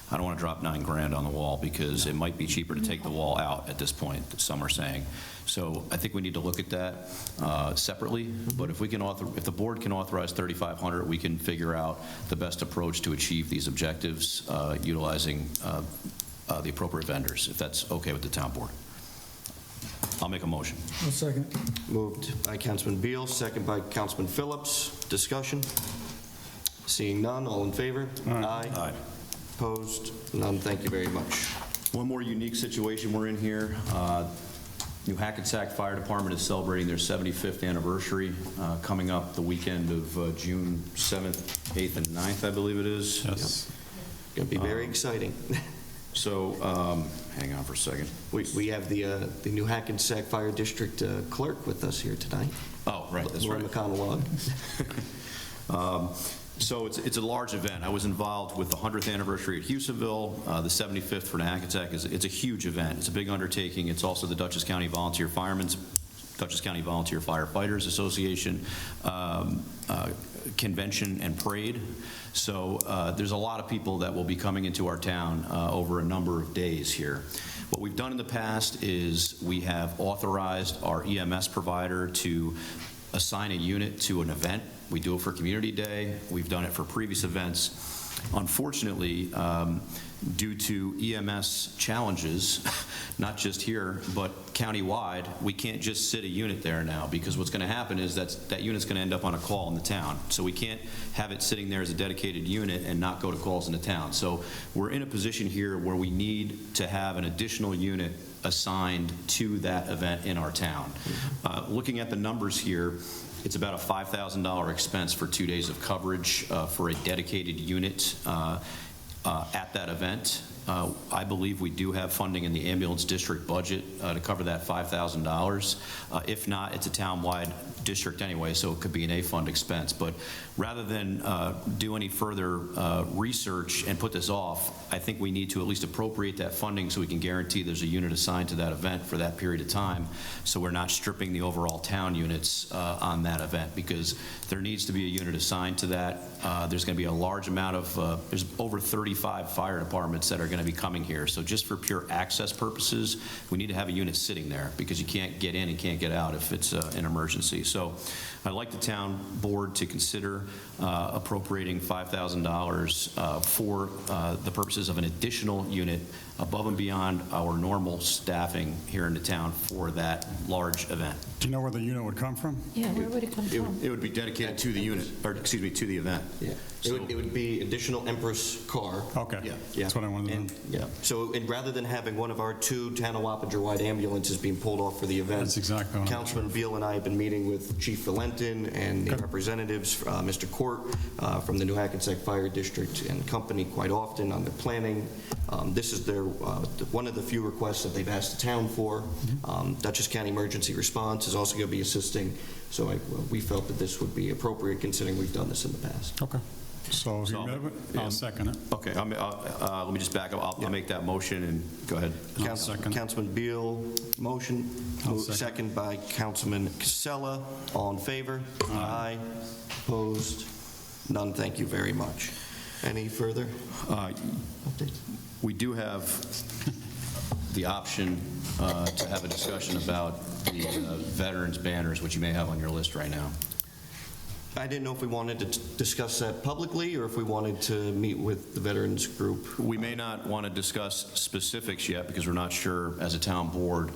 I don't want to drop $9 grand on the wall because it might be cheaper to take the wall out at this point, some are saying. So I think we need to look at that separately. But if we can if the board can authorize $3,500, we can figure out the best approach to achieve these objectives utilizing the appropriate vendors, if that's okay with the town board. I'll make a motion. I'll second. Moved by Councilman Beal, second by Councilman Phillips. Discussion? Seeing none, all in favor? Aye. Aye. Opposed? None. Thank you very much. One more unique situation we're in here. New Hackensack Fire Department is celebrating their 75th anniversary coming up the weekend of June 7th, 8th, and 9th, I believe it is. Yes. Going to be very exciting. So, hang on for a second. We have the New Hackensack Fire District clerk with us here tonight. Oh, right, that's Laura right. McConnell. So it's a large event. I was involved with the 100th anniversary at Hewsonville, the 75th for Hackensack. It's a huge event. It's a big undertaking. It's also the Dutchess County Volunteer Firemen's Dutchess County Volunteer Firefighters Association convention and parade. So there's a lot of people that will be coming into our town over a number of days here. What we've done in the past is we have authorized our EMS provider to assign a unit to an event. We do it for Community Day. We've done it for previous events. Unfortunately, due to EMS challenges, not just here, but countywide, we can't just sit a unit there now, because what's going to happen is that unit's going to end up on a call in the town. So we can't have it sitting there as a dedicated unit and not go to calls in the town. So we're in a position here where we need to have an additional unit assigned to that event in our town. Looking at the numbers here, it's about a $5,000 expense for 2 days of coverage for a dedicated unit at that event. I believe we do have funding in the ambulance district budget to cover that $5,000. If not, it's a town-wide district anyway, so it could be an A-fund expense. But rather than do any further research and put this off, I think we need to at least appropriate that funding so we can guarantee there's a unit assigned to that event for that period of time, so we're not stripping the overall town units on that event, because there needs to be a unit assigned to that. There's going to be a large amount of, there's over 35 fire departments that are going to be coming here. So just for pure access purposes, we need to have a unit sitting there, because you can't get in and can't get out if it's an emergency. So I'd like the town board to consider appropriating $5,000 for the purposes of an additional unit above and beyond our normal staffing here in the town for that large event. Do you know where the unit would come from? Yeah, where would it come from? It would be dedicated to the unit, or excuse me, to the event. Yeah. It would be additional Empress car. Okay. Yeah. That's what I wanted to know. Yeah. So, and rather than having one of our 2 Town-of-Wappinger-wide ambulances being pulled off for the event, That's exactly what I'm Councilman Beal and I have been meeting with Chief Valentin and the representatives, Mr. Court from the New Hackensack Fire District and company quite often on their planning. This is their one of the few requests that they've asked the town for. Dutchess County Emergency Response is also going to be assisting, so we felt that this would be appropriate considering we've done this in the past. Okay. So if you move it, I'll second it. Okay, let me just back up. I'll make that motion and go ahead. I'll second it. Councilman Beal, motion. I'll second. Second by Councilman Casella. All in favor? Aye. Opposed? None. Thank you very much. Any further updates? We do have the option to have a discussion about the veterans banners, which you may have on your list right now. I didn't know if we wanted to discuss that publicly or if we wanted to meet with the veterans group. We may not want to discuss specifics yet because we're not sure as a town board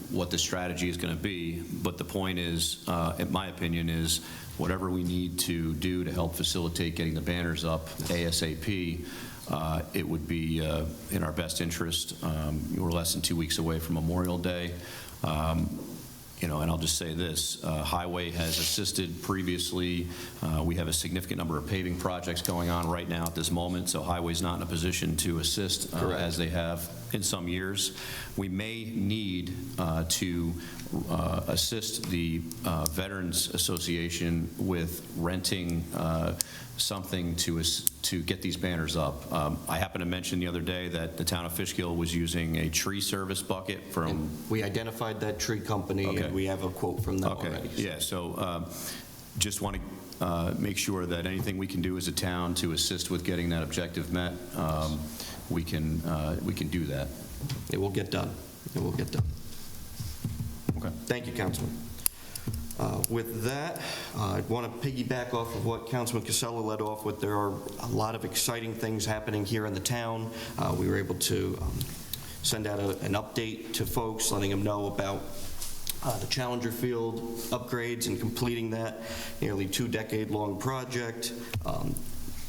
what the strategy is going to be. But the point is, in my opinion, is whatever we need to do to help facilitate getting the banners up ASAP, it would be in our best interest. We're less than 2 weeks away from Memorial Day. You know, and I'll just say this, Highway has assisted previously. We have a significant number of paving projects going on right now at this moment, so Highway's not in a position to assist as they have in some years. We may need to assist the Veterans Association with renting something to get these banners up. I happened to mention the other day that the town of Fishkill was using a tree service bucket from... And we identified that tree company, Okay. and we have a quote from them already. Yeah, so just want to make sure that anything we can do as a town to assist with getting that objective met, we can do that. It will get done. It will get done. Okay. Thank you, Councilman. With that, I want to piggyback off of what Councilman Casella led off with. There are a lot of exciting things happening here in the town. We were able to send out an update to folks, letting them know about the Challenger Field upgrades and completing that nearly 2-decade-long project.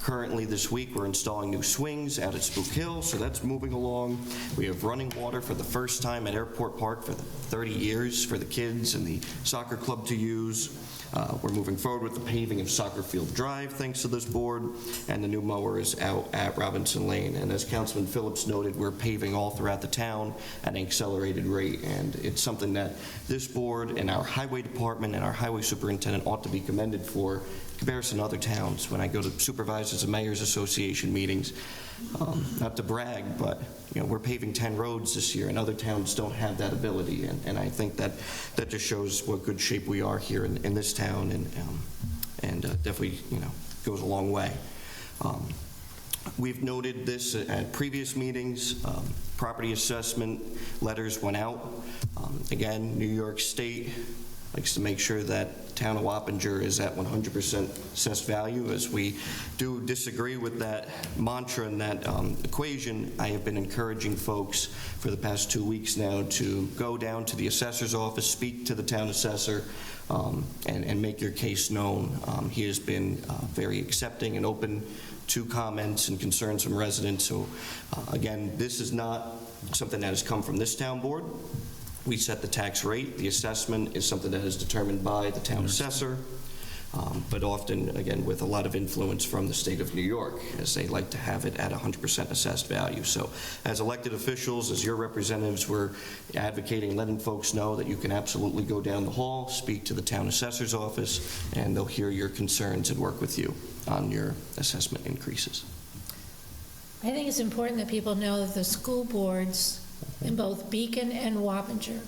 Currently, this week, we're installing new swings out at Spook Hill, so that's moving along. We have running water for the first time at Airport Park for 30 years for the kids and the soccer club to use. We're moving forward with the paving of Soccer Field Drive, thanks to this board, and the new mower is out at Robinson Lane. And as Councilman Phillips noted, we're paving all throughout the town at an accelerated rate, and it's something that this board and our highway department and our highway superintendent ought to be commended for in comparison to other towns. When I go to Supervisors and Mayors Association meetings, not to brag, but, we're paving 10 roads this year, and other towns don't have that ability, and I think that just shows what good shape we are here in this town, and definitely, goes a long way. We've noted this at previous meetings. Property assessment letters went out. Again, New York State likes to make sure that the town of Wappinger is at 100% assessed value. As we do disagree with that mantra and that equation, I have been encouraging folks for the past 2 weeks now to go down to the assessor's office, speak to the town assessor, and make your case known. He has been very accepting and open to comments and concerns from residents. So again, this is not something that has come from this town board. We set the tax rate. The assessment is something that is determined by the town assessor, but often, again, with a lot of influence from the state of New York, as they like to have it at 100% assessed value. So as elected officials, as your representatives, we're advocating, letting folks know that you can absolutely go down the hall, speak to the town assessor's office, and they'll hear your concerns and work with you on your assessment increases. I think it's important that people know that the school boards in both Beacon and Wappinger,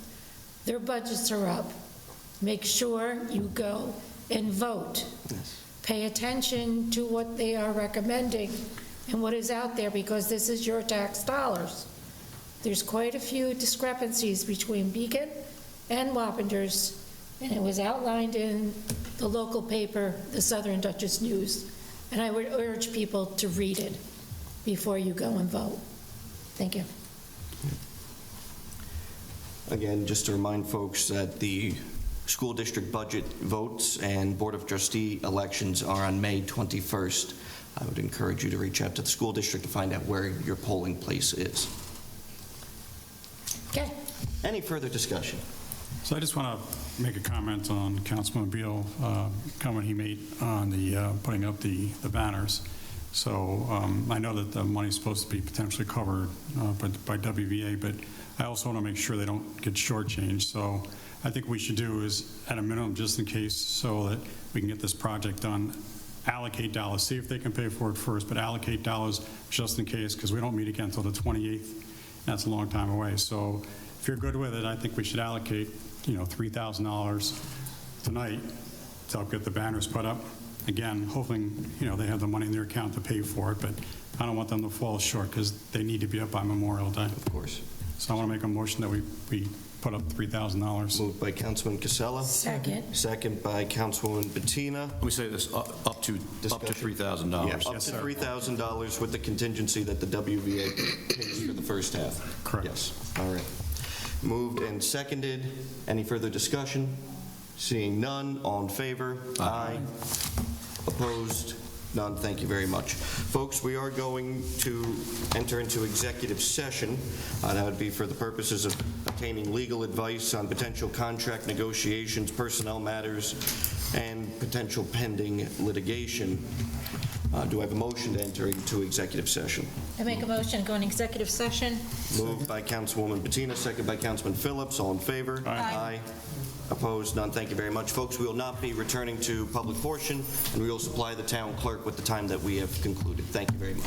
their budgets are up. Make sure you go and vote. Yes. Pay attention to what they are recommending and what is out there, because this is your tax dollars. There's quite a few discrepancies between Beacon and Wappinger's, and it was outlined in the local paper, the Southern Dutchess News, and I would urge people to read it before you go and vote. Thank you. Again, just to remind folks that the school district budget votes and Board of Trustee elections are on May 21st. I would encourage you to reach out to the school district to find out where your polling place is. Okay. Any further discussion? So I just want to make a comment on Councilman Beal, comment he made on the putting up the banners. So I know that the money's supposed to be potentially covered by WVA, but I also want to make sure they don't get shortchanged. So I think we should do is, at a minimum, just in case, so that we can get this project done, allocate dollars, see if they can pay for it first, but allocate dollars just in case, because we don't meet again until the 28th. That's a long time away. So if you're good with it, I think we should allocate, $3,000 tonight to help get the banners put up. Again, hoping, they have the money in their account to pay for it, but I don't want them to fall short because they need to be up by Memorial Day. Of course. So I want to make a motion that we put up $3,000. Moved by Councilman Casella. Second. Second by Councilwoman Bettina. Let me say this, up to $3,000. Yeah, up to $3,000 with the contingency that the WVA pays for the first half. Correct. Yes, all right. Moved and seconded. Any further discussion? Seeing none, all in favor? Aye. Opposed? None. Thank you very much. Folks, we are going to enter into executive session. That would be for the purposes of obtaining legal advice on potential contract negotiations, personnel matters, and potential pending litigation. Do I have a motion to enter into executive session? I make a motion to go in executive session. Moved by Councilwoman Bettina, second by Councilman Phillips. All in favor? Aye. Opposed? None. Thank you very much. Folks, we will not be returning to public portion, and we will supply the town clerk with the time that we have concluded. Thank you very much.